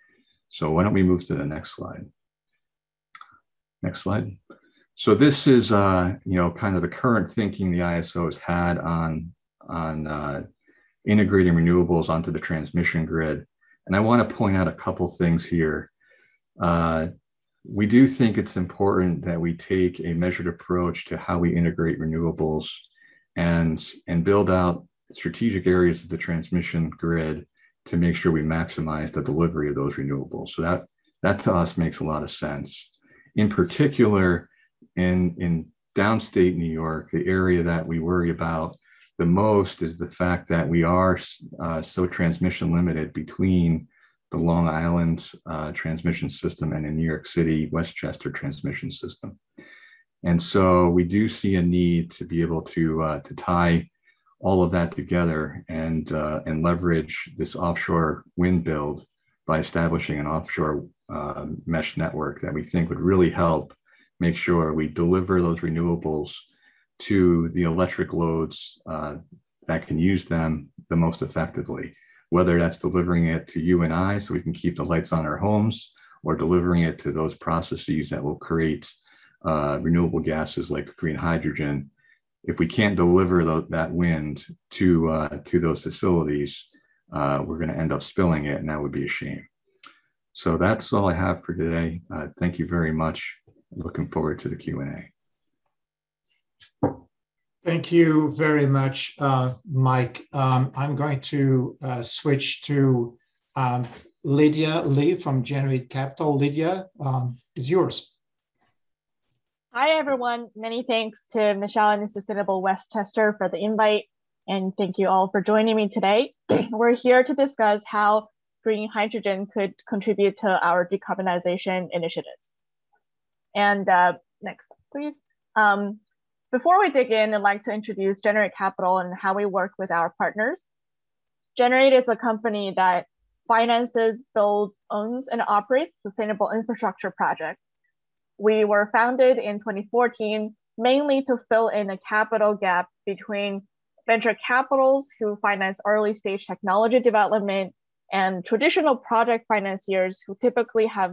So why don't we move to the next slide? Next slide. So this is, kind of the current thinking the ISO has had on integrating renewables onto the transmission grid. And I want to point out a couple things here. We do think it's important that we take a measured approach to how we integrate renewables and build out strategic areas of the transmission grid to make sure we maximize the delivery of those renewables. So that to us makes a lot of sense. In particular, in downstate New York, the area that we worry about the most is the fact that we are so transmission limited between the Long Island transmission system and the New York City Westchester transmission system. And so we do see a need to be able to tie all of that together and leverage this offshore wind build by establishing an offshore mesh network that we think would really help make sure we deliver those renewables to the electric loads that can use them the most effectively, whether that's delivering it to you and I so we can keep the lights on our homes, or delivering it to those processes that will create renewable gases like green hydrogen. If we can't deliver that wind to those facilities, we're going to end up spilling it, and that would be a shame. So that's all I have for today. Thank you very much. Looking forward to the Q&A. Thank you very much, Mike. I'm going to switch to Lydia Lee from Generate Capital. Lydia, it's yours. Hi, everyone. Many thanks to Michel and Sustainable Westchester for the invite. And thank you all for joining me today. We're here to discuss how green hydrogen could contribute to our decarbonization initiatives. And next, please. Before we dig in, I'd like to introduce Generate Capital and how we work with our partners. Generate is a company that finances, builds, owns, and operates sustainable infrastructure projects. We were founded in 2014, mainly to fill in a capital gap between venture capitals who finance early stage technology development and traditional project financiers who typically have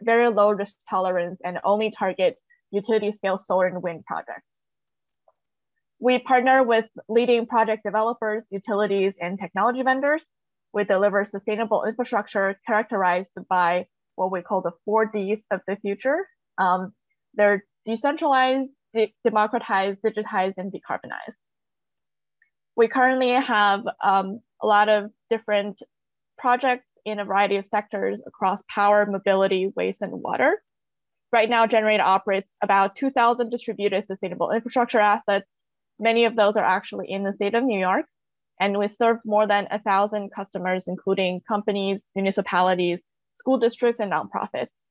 very low risk tolerance and only target utility scale solar and wind projects. We partner with leading project developers, utilities, and technology vendors. We deliver sustainable infrastructure characterized by what we call the 4 Ds of the future. They're decentralized, democratized, digitized, and decarbonized. We currently have a lot of different projects in a variety of sectors across power, mobility, waste, and water. Right now, Generate operates about 2,000 distributed sustainable infrastructure assets. Many of those are actually in the state of New York, and we serve more than 1,000 customers, including companies, municipalities, school districts, and nonprofits.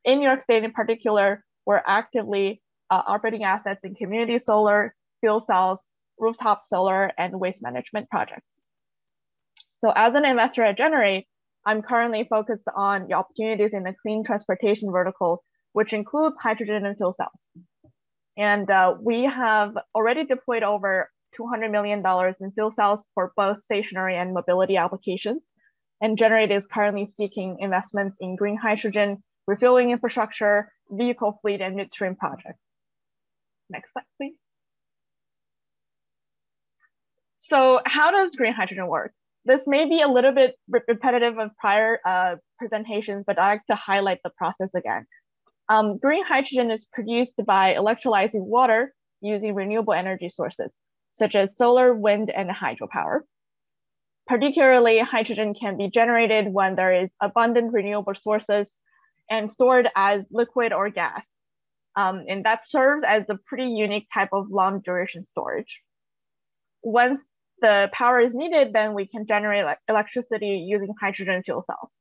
In New York State in particular, we're actively operating assets in community solar, fuel cells, rooftop solar, and waste management projects. So as an investor at Generate, I'm currently focused on the opportunities in the clean transportation vertical, which includes hydrogen and fuel cells. And we have already deployed over $200 million in fuel cells for both stationary and mobility applications. And Generate is currently seeking investments in green hydrogen, refueling infrastructure, vehicle fleet, and midstream projects. Next slide, please. So how does green hydrogen work? This may be a little bit repetitive of prior presentations, but I like to highlight the process again. Green hydrogen is produced by electrolyzing water using renewable energy sources, such as solar, wind, and hydropower. Particularly, hydrogen can be generated when there is abundant renewable sources and stored as liquid or gas. And that serves as a pretty unique type of long duration storage. Once the power is needed, then we can generate electricity using hydrogen fuel cells.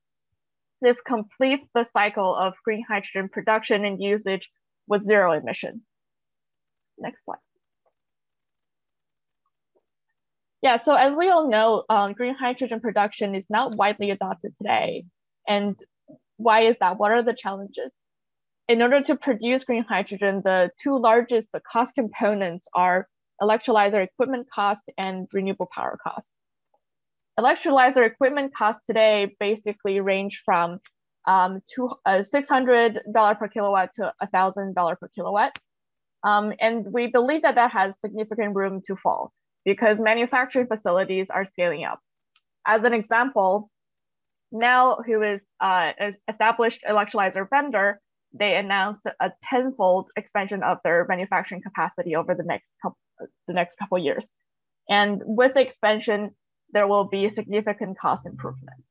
This completes the cycle of green hydrogen production and usage with zero emission. Next slide. Yeah, so as we all know, green hydrogen production is not widely adopted today. And why is that? What are the challenges? In order to produce green hydrogen, the two largest cost components are electrolyzer equipment cost and renewable power cost. Electrolyzer equipment costs today basically range from $600 per kilowatt to $1,000 per kilowatt. And we believe that that has significant room to fall because manufacturing facilities are scaling up. As an example, now who is an established electrolyzer vendor, they announced a 10-fold expansion of their manufacturing capacity over the next couple of years. And with the expansion, there will be significant cost improvement.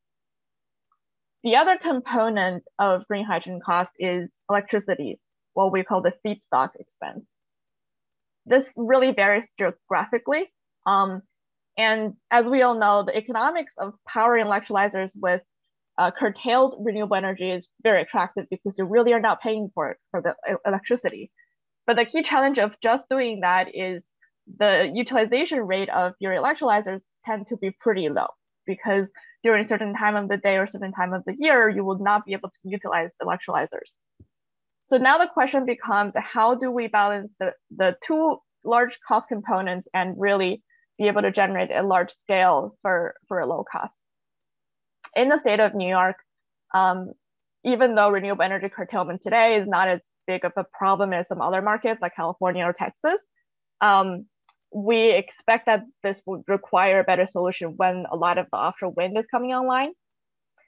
The other component of green hydrogen cost is electricity, what we call the feedstock expense. This really varies geographically. And as we all know, the economics of powering electrolyzers with curtailed renewable energy is very attractive because you really are not paying for the electricity. But the key challenge of just doing that is the utilization rate of your electrolyzers tend to be pretty low because during a certain time of the day or certain time of the year, you will not be able to utilize electrolyzers. So now the question becomes, how do we balance the two large cost components and really be able to generate a large scale for a low cost? In the state of New York, even though renewable energy curtailment today is not as big of a problem as some other markets like California or Texas, we expect that this would require a better solution when a lot of the offshore wind is coming online.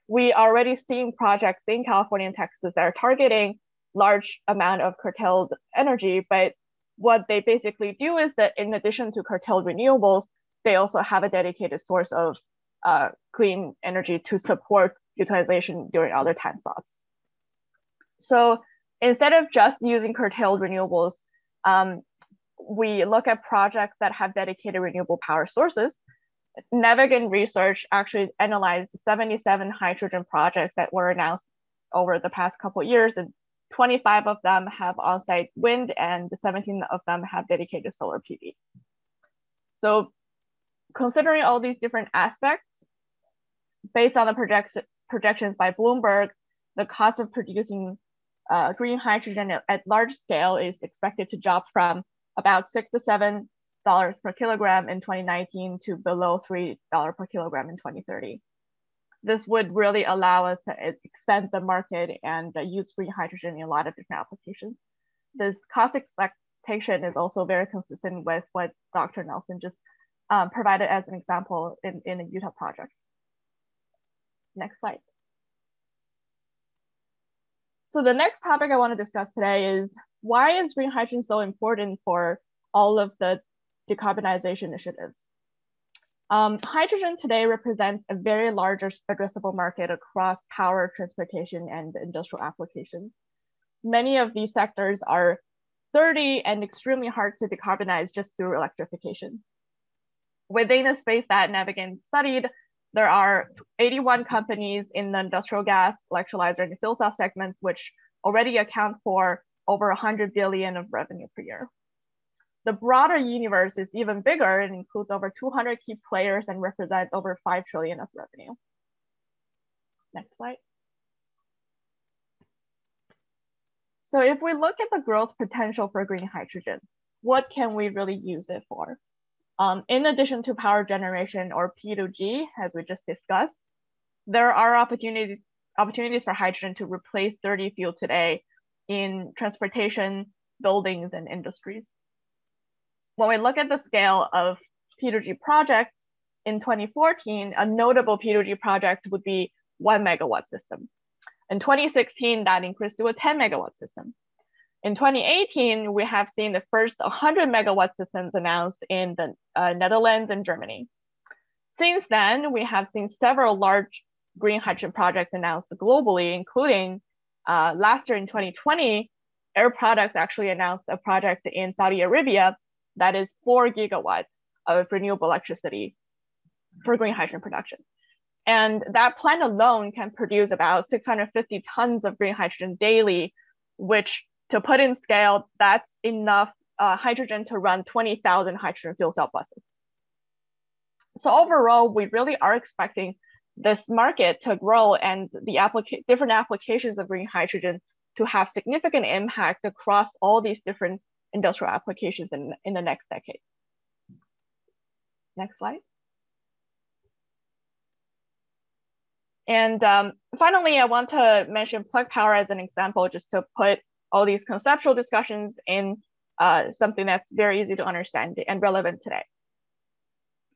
We already seen projects in California and Texas that are targeting large amount of curtailed energy, but what they basically do is that in addition to curtailed renewables, they also have a dedicated source of clean energy to support utilization during other time slots. So instead of just using curtailed renewables, we look at projects that have dedicated renewable power sources. Navigant Research actually analyzed 77 hydrogen projects that were announced over the past couple of years, and 25 of them have on-site wind and 17 of them have dedicated solar PV. So considering all these different aspects, based on the projections by Bloomberg, the cost of producing green hydrogen at large scale is expected to drop from about $6 to $7 per kilogram in 2019 to below $3 per kilogram in 2030. This would really allow us to expand the market and use green hydrogen in a lot of different applications. This cost expectation is also very consistent with what Dr. Nelson just provided as an example in the Utah project. Next slide. So the next topic I want to discuss today is, why is green hydrogen so important for all of the decarbonization initiatives? Hydrogen today represents a very large addressable market across power, transportation, and industrial applications. Many of these sectors are dirty and extremely hard to decarbonize just through electrification. Within the space that Navigant studied, there are 81 companies in the industrial gas, electrolyzer, and fuel cell segments, which already account for over 100 billion of revenue per year. The broader universe is even bigger and includes over 200 key players and represents over 5 trillion of revenue. Next slide. So if we look at the growth potential for green hydrogen, what can we really use it for? In addition to power generation or P2G, as we just discussed, there are opportunities for hydrogen to replace dirty fuel today in transportation, buildings, and industries. When we look at the scale of P2G projects, in 2014, a notable P2G project would be 1 megawatt system. In 2016, that increased to a 10 megawatt system. In 2018, we have seen the first 100 megawatt systems announced in the Netherlands and Germany. Since then, we have seen several large green hydrogen projects announced globally, including last year in 2020, Air Products actually announced a project in Saudi Arabia that is 4 gigawatts of renewable electricity for green hydrogen production. And that plant alone can produce about 650 tons of green hydrogen daily, which, to put in scale, that's enough hydrogen to run 20,000 hydrogen fuel cell buses. So overall, we really are expecting this market to grow and the different applications of green hydrogen to have significant impact across all these different industrial applications in the next decade. Next slide. And finally, I want to mention Plug Power as an example, just to put all these conceptual discussions in something that's very easy to understand and relevant today.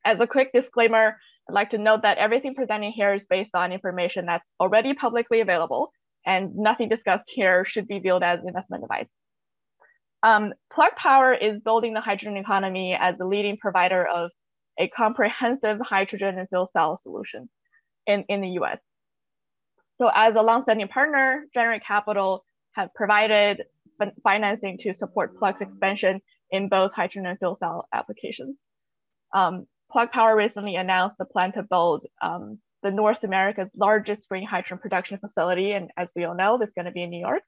As a quick disclaimer, I'd like to note that everything presented here is based on information that's already publicly available, and nothing discussed here should be viewed as investment advice. Plug Power is building the hydrogen economy as a leading provider of a comprehensive hydrogen and fuel cell solution in the US. So as a longstanding partner, Generate Capital have provided financing to support Plug's expansion in both hydrogen and fuel cell applications. Plug Power recently announced the plan to build the North America's largest green hydrogen production facility. And as we all know, it's going to be in New York.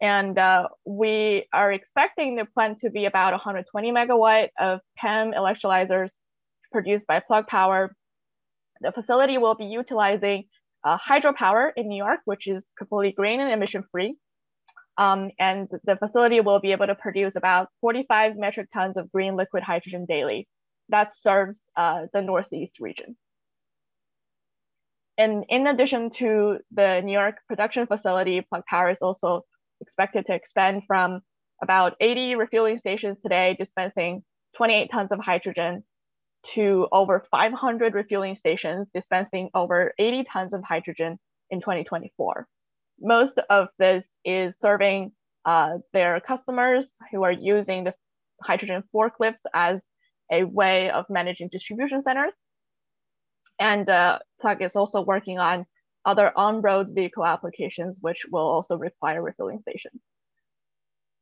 And we are expecting the plant to be about 120 megawatt of PEM electrolyzers produced by Plug Power. The facility will be utilizing hydropower in New York, which is completely green and emission-free. And the facility will be able to produce about 45 metric tons of green liquid hydrogen daily. That serves the Northeast region. And in addition to the New York production facility, Plug Power is also expected to expand from about 80 refueling stations today, dispensing 28 tons of hydrogen, to over 500 refueling stations, dispensing over 80 tons of hydrogen in 2024. Most of this is serving their customers who are using the hydrogen forklifts as a way of managing distribution centers. And Plug is also working on other on-road vehicle applications, which will also require refilling stations.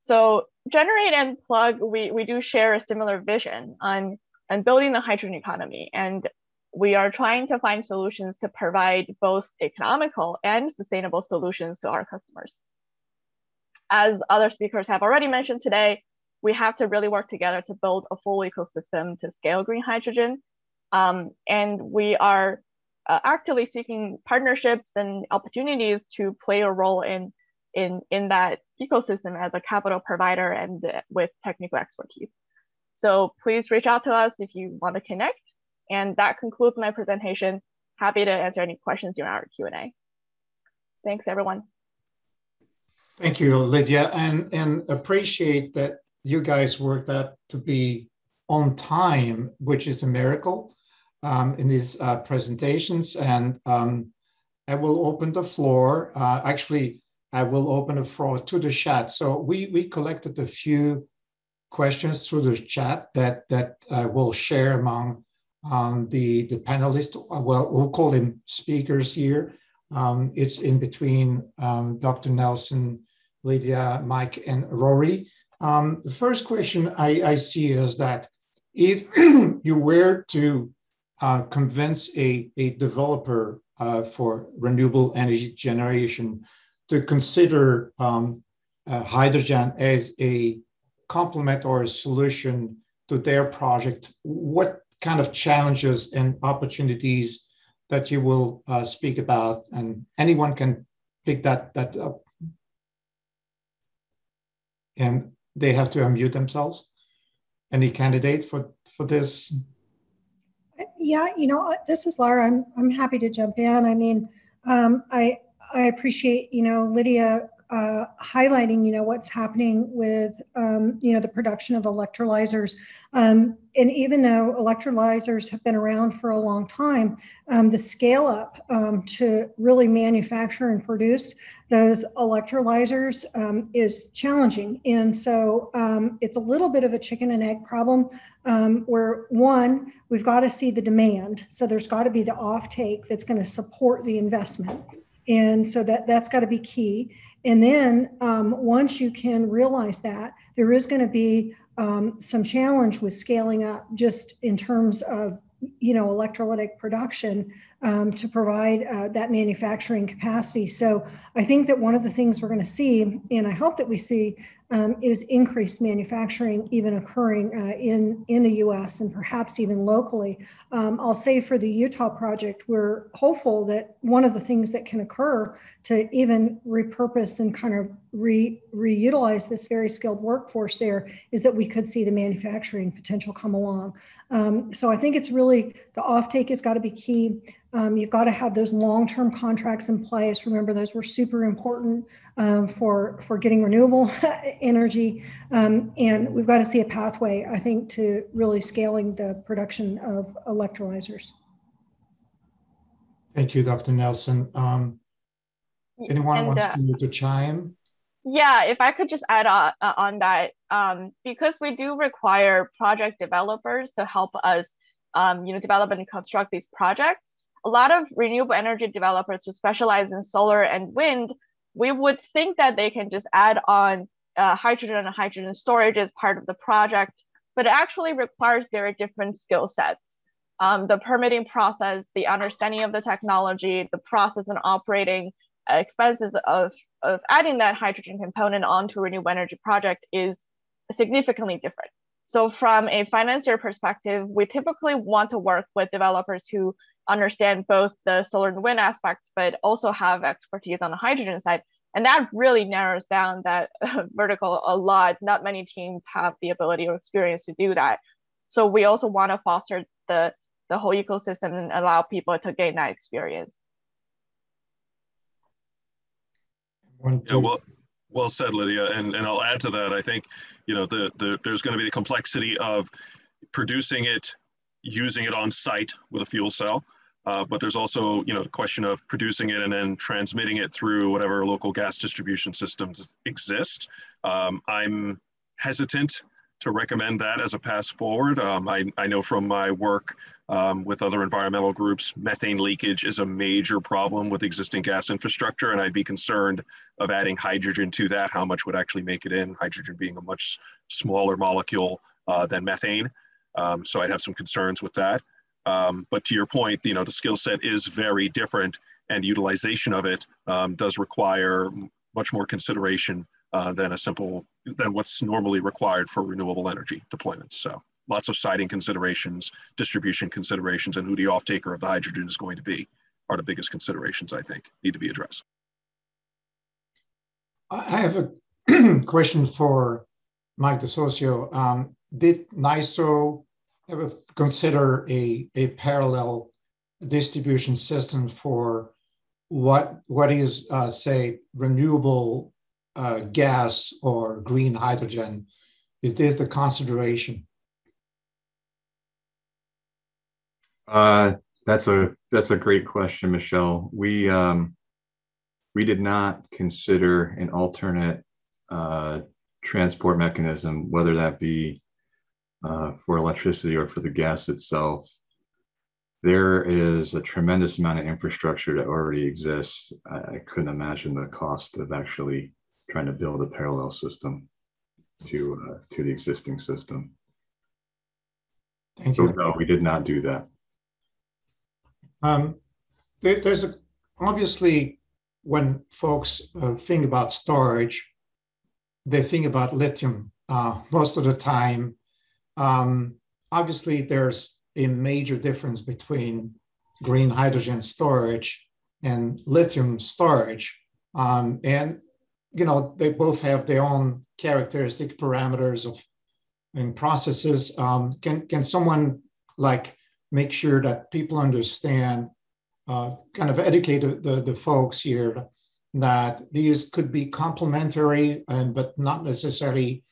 So Generate and Plug, we do share a similar vision on building the hydrogen economy. And we are trying to find solutions to provide both economical and sustainable solutions to our customers. As other speakers have already mentioned today, we have to really work together to build a full ecosystem to scale green hydrogen. And we are actively seeking partnerships and opportunities to play a role in that ecosystem as a capital provider and with technical expertise. So please reach out to us if you want to connect. And that concludes my presentation. Happy to answer any questions during our Q&A. Thanks, everyone. Thank you, Lydia, and appreciate that you guys worked out to be on time, which is a miracle in these presentations. And I will open the floor. Actually, I will open the floor to the chat. So we collected a few questions through the chat that I will share among the panelists. Well, we'll call them speakers here. It's in between Dr. Nelson, Lydia, Mike, and Rory. The first question I see is that if you were to convince a developer for renewable energy generation to consider hydrogen as a complement or a solution to their project, what kind of challenges and opportunities that you will speak about? And anyone can pick that up. And they have to unmute themselves. Any candidate for this? Yeah, you know, this is Laura. I'm happy to jump in. I mean, I appreciate, you know, Lydia highlighting, you know, what's happening with, you know, the production of electrolyzers. And even though electrolyzers have been around for a long time, the scale up to really manufacture and produce those electrolyzers is challenging. And so it's a little bit of a chicken and egg problem where one, we've got to see the demand. So there's got to be the offtake that's going to support the investment. And so that's got to be key. And then once you can realize that, there is going to be some challenge with scaling up just in terms of, you know, electrolytic production to provide that manufacturing capacity. So I think that one of the things we're going to see, and I hope that we see, is increased manufacturing even occurring in the US and perhaps even locally. I'll say for the Utah project, we're hopeful that one of the things that can occur to even repurpose and kind of reutilize this very skilled workforce there is that we could see the manufacturing potential come along. So I think it's really, the offtake has got to be key. You've got to have those long-term contracts in place. Remember, those were super important for getting renewable energy. And we've got to see a pathway, I think, to really scaling the production of electrolyzers. Thank you, Dr. Nelson. Anyone wants to chime? Yeah, if I could just add on that, because we do require project developers to help us develop and construct these projects. A lot of renewable energy developers who specialize in solar and wind, we would think that they can just add on hydrogen and hydrogen storage as part of the project, but it actually requires very different skill sets. The permitting process, the understanding of the technology, the process and operating expenses of adding that hydrogen component onto a renewable energy project is significantly different. So from a financier perspective, we typically want to work with developers who understand both the solar and wind aspect, but also have expertise on the hydrogen side. And that really narrows down that vertical a lot. Not many teams have the ability or experience to do that. So we also want to foster the whole ecosystem and allow people to gain that experience. Yeah, well said, Lydia. And I'll add to that. I think, there's going to be the complexity of producing it, using it on site with a fuel cell. But there's also, the question of producing it and then transmitting it through whatever local gas distribution systems exist. I'm hesitant to recommend that as a path forward. I know from my work with other environmental groups, methane leakage is a major problem with existing gas infrastructure, and I'd be concerned of adding hydrogen to that, how much would actually make it in, hydrogen being a much smaller molecule than methane. So I'd have some concerns with that. But to your point, the skill set is very different, and utilization of it does require much more consideration than what's normally required for renewable energy deployments. So lots of siting considerations, distribution considerations, and who the off-taker of the hydrogen is going to be are the biggest considerations I think need to be addressed. I have a question for Mike DeSocio. Did NYISO ever consider a parallel distribution system for what is, say, renewable gas or green hydrogen? Is this the consideration? That's a great question, Michelle. We did not consider an alternate transport mechanism, whether that be for electricity or for the gas itself. There is a tremendous amount of infrastructure that already exists. I couldn't imagine the cost of actually trying to build a parallel system to the existing system. Thank you. So no, we did not do that. Obviously, when folks think about storage, they think about lithium most of the time. Obviously, there's a major difference between green hydrogen storage and lithium storage. And, they both have their own characteristic parameters and processes. Can someone make sure that people understand, kind of educate the folks here that these could be complementary, but not necessarily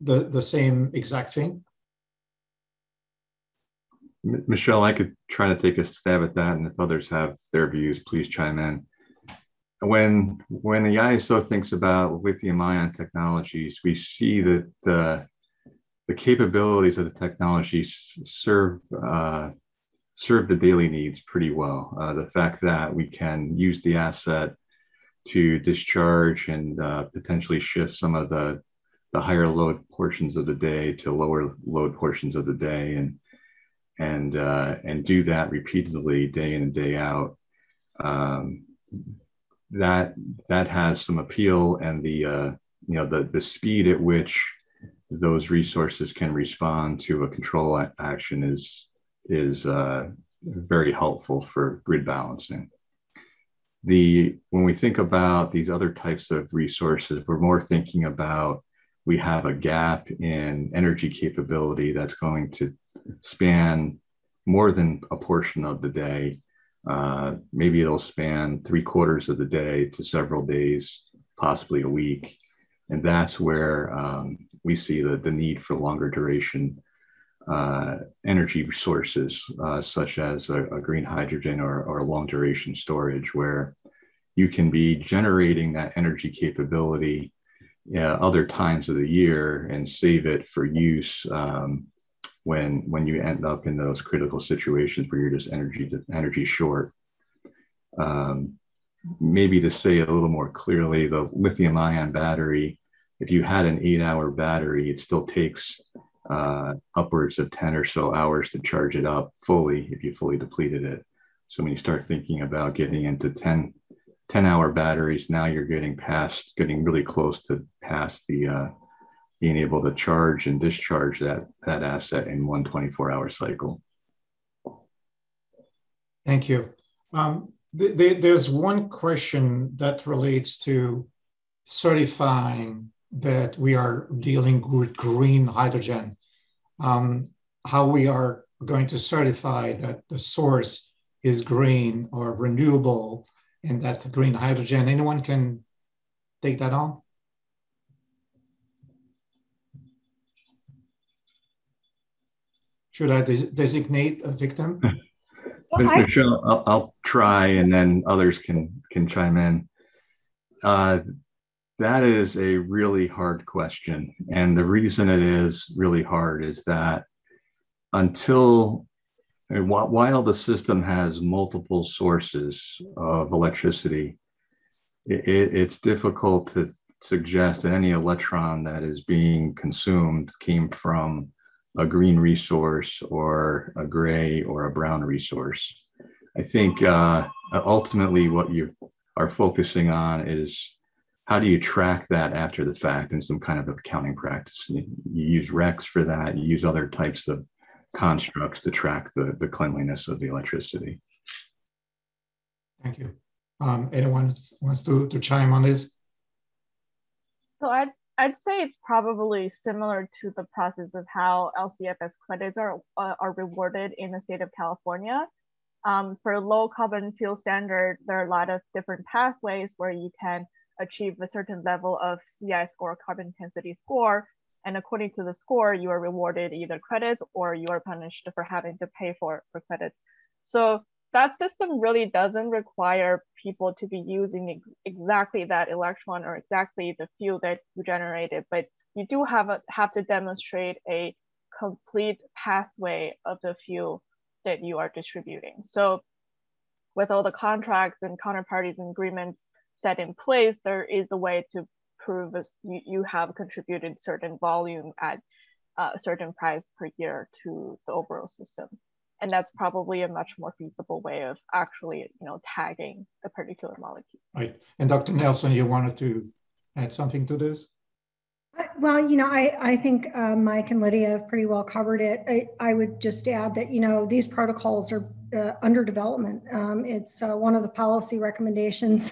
the same exact thing? Michelle, I could try to take a stab at that, and if others have their views, please chime in. When the ISO thinks about lithium-ion technologies, we see that the capabilities of the technologies serve the daily needs pretty well. The fact that we can use the asset to discharge and potentially shift some of the higher load portions of the day to lower load portions of the day, and and do that repeatedly day in and day out, that has some appeal, and the speed at which those resources can respond to a control action is very helpful for grid balancing. When we think about these other types of resources, we're more thinking about, we have a gap in energy capability that's going to span more than a portion of the day. Maybe it'll span 3/4 of the day to several days, possibly a week. And that's where we see the need for longer duration energy sources, such as a green hydrogen or long duration storage, where you can be generating that energy capability other times of the year and save it for use when you end up in those critical situations where you're just energy short. Maybe to say it a little more clearly, the lithium ion battery, if you had an 8-hour battery, it still takes upwards of 10 or so hours to charge it up fully if you fully depleted it. So when you start thinking about getting into 10-hour batteries, now you're getting really close to past the being able to charge and discharge that asset in one 24-hour cycle. Thank you. There's one question that relates to certifying that we are dealing with green hydrogen, how we are going to certify that the source is green or renewable and that the green hydrogen. Anyone can take that on? Should I designate a victim? Michel, I'll try, and then others can chime in. That is a really hard question. And the reason it is really hard is that while the system has multiple sources of electricity, it's difficult to suggest that any electron that is being consumed came from a green resource or a gray or a brown resource. I think ultimately what you are focusing on is, how do you track that after the fact in some kind of accounting practice? You use RECs for that. You use other types of constructs to track the cleanliness of the electricity. Thank you. Anyone wants to chime on this? So I'd say it's probably similar to the process of how LCFS credits are rewarded in the state of California. For low carbon fuel standard, there are a lot of different pathways where you can achieve a certain level of CI score, carbon intensity score. And according to the score, you are rewarded either credits or you are punished for having to pay for credits. So that system really doesn't require people to be using exactly that electron or exactly the fuel that you generated, but you do have to demonstrate a complete pathway of the fuel that you are distributing. So with all the contracts and counterparties and agreements set in place, there is a way to prove you have contributed certain volume at a certain price per year to the overall system. And that's probably a much more feasible way of actually, tagging a particular molecule. Right. And Dr. Nelson, you wanted to add something to this? Well, I think Mike and Lydia have pretty well covered it. I would just add that, these protocols are under development. It's one of the policy recommendations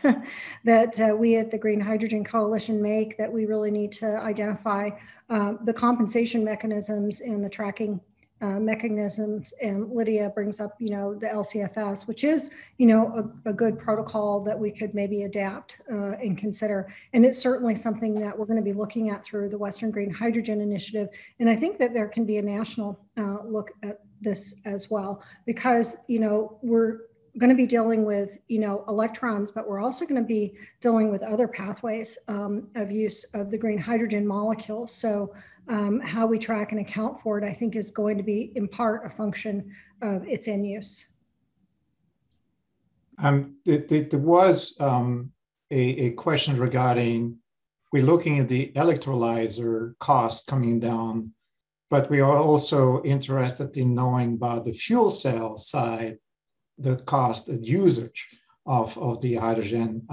that we at the Green Hydrogen Coalition make, that we really need to identify the compensation mechanisms and the tracking mechanisms. And Lydia brings up, the LCFS, which is, a good protocol that we could maybe adapt and consider. And it's certainly something that we're going to be looking at through the Western Green Hydrogen Initiative. And I think that there can be a national look at this as well, because, we're going to be dealing with, electrons, but we're also going to be dealing with other pathways of use of the green hydrogen molecule. So how we track and account for it, I think, is going to be in part a function of its end use. There was a question regarding, we're looking at the electrolyzer cost coming down, but we are also interested in knowing about the fuel cell side, the cost and usage of the hydrogen.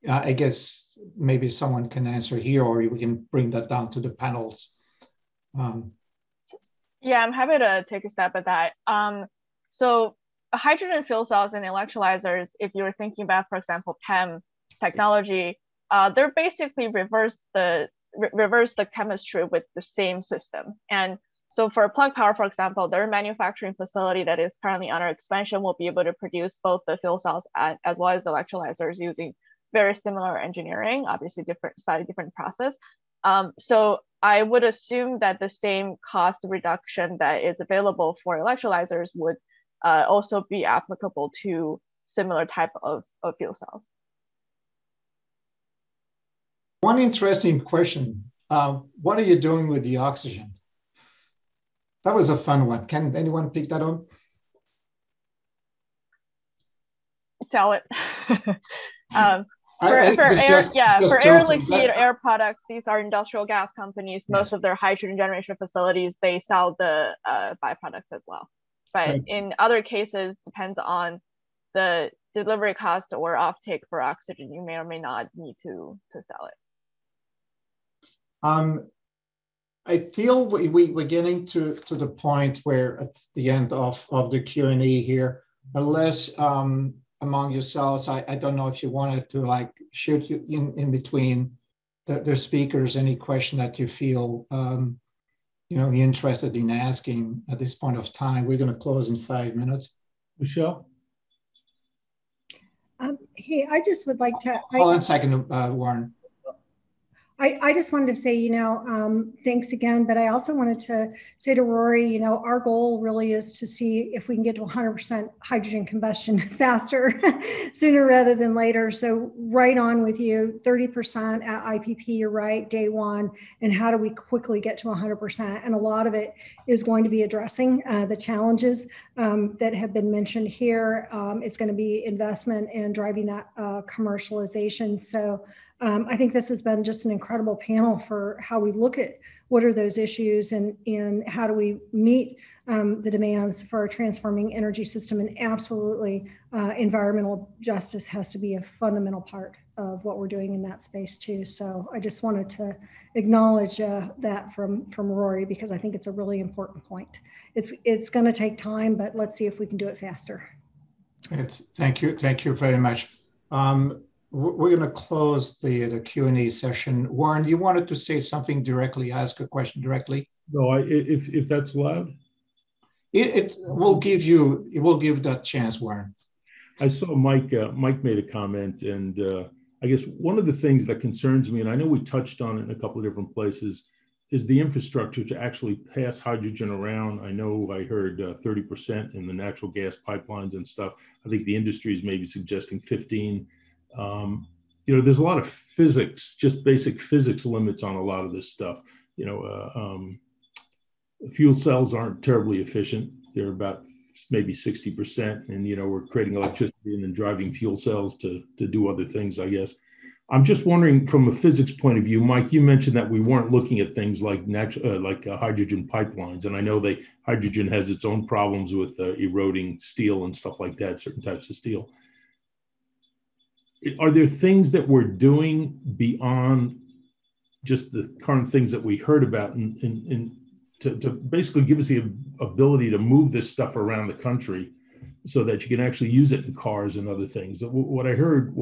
I guess maybe someone can answer here, or we can bring that down to the panels. Yeah, I'm happy to take a stab at that. So hydrogen fuel cells and electrolyzers, if you're thinking about, for example, PEM technology, they're basically reverse the chemistry with the same system. And so for Plug Power, for example, their manufacturing facility that is currently under expansion will be able to produce both the fuel cells as well as the electrolyzers using very similar engineering, obviously slightly different process. So I would assume that the same cost reduction that is available for electrolyzers would also be applicable to similar type of fuel cells. One interesting question, what are you doing with the oxygen? That was a fun one. Can anyone pick that up? Sell it. For Air Liquide, Air Products, these are industrial gas companies. Most of their hydrogen generation facilities, they sell the byproducts as well. But in other cases, depends on the delivery cost or offtake for oxygen, you may or may not need to sell it. I feel we're getting to the point where it's the end of the Q&A here. Unless among yourselves, I don't know if you wanted to like shoot you in between the speakers any question that you feel you're interested in asking at this point of time. We're going to close in 5 minutes. Michelle? Hey, I just would like to... Hold on a second, Warren. I just wanted to say, thanks again, but I also wanted to say to Rory, our goal really is to see if we can get to 100% hydrogen combustion faster, sooner rather than later. So right on with you, 30% at IPP, you're right, day one, and how do we quickly get to 100%? And a lot of it is going to be addressing the challenges that have been mentioned here. It's going to be investment and driving that commercialization. So I think this has been just an incredible panel for how we look at what are those issues and how do we meet the demands for a transforming energy system. And absolutely, environmental justice has to be a fundamental part of what we're doing in that space too. So I just wanted to acknowledge that from Rory, because I think it's a really important point. It's going to take time, but let's see if we can do it faster. Thank you very much. We're going to close the Q&A session. Warren, you wanted to say something directly, ask a question directly? No, if that's allowed. It will give that chance, Warren. I saw Mike made a comment, and I guess one of the things that concerns me, and I know we touched on it in a couple of different places, is the infrastructure to actually pass hydrogen around. I know I heard 30% in the natural gas pipelines and stuff. I think the industry is maybe suggesting 15. There's a lot of physics, just basic physics limits on a lot of this stuff. Fuel cells aren't terribly efficient. They're about maybe 60%. And, we're creating electricity and then driving fuel cells to do other things, I guess. I'm just wondering from a physics point of view, Mike, you mentioned that we weren't looking at things like hydrogen pipelines. And I know that hydrogen has its own problems with eroding steel and stuff like that, certain types of steel. Are there things that we're doing beyond just the current things that we heard about and to basically give us the ability to move this stuff around the country so that you can actually use it in cars and other things? What I heard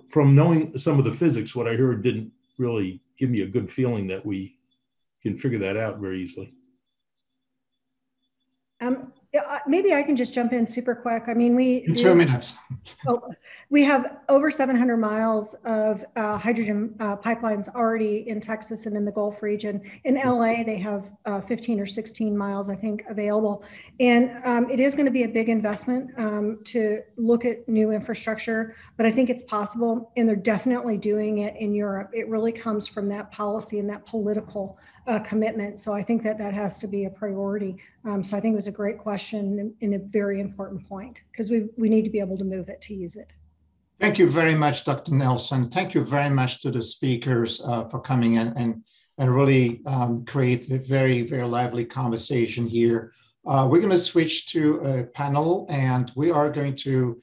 from knowing some of the physics, what I heard didn't really give me a good feeling that we can figure that out very easily. Maybe I can just jump in super quick. I mean, in 2 minutes. We have over 700 miles of hydrogen pipelines already in Texas and in the Gulf region. In LA, they have 15 or 16 miles, I think, available. And it is going to be a big investment to look at new infrastructure, but I think it's possible, and they're definitely doing it in Europe. It really comes from that policy and that political commitment. So I think that has to be a priority. So I think it was a great question and a very important point, because we need to be able to move it to use it. Thank you very much, Dr. Nelson. Thank you very much to the speakers for coming in and and really create a very, very lively conversation here. We're going to switch to a panel, and we are going to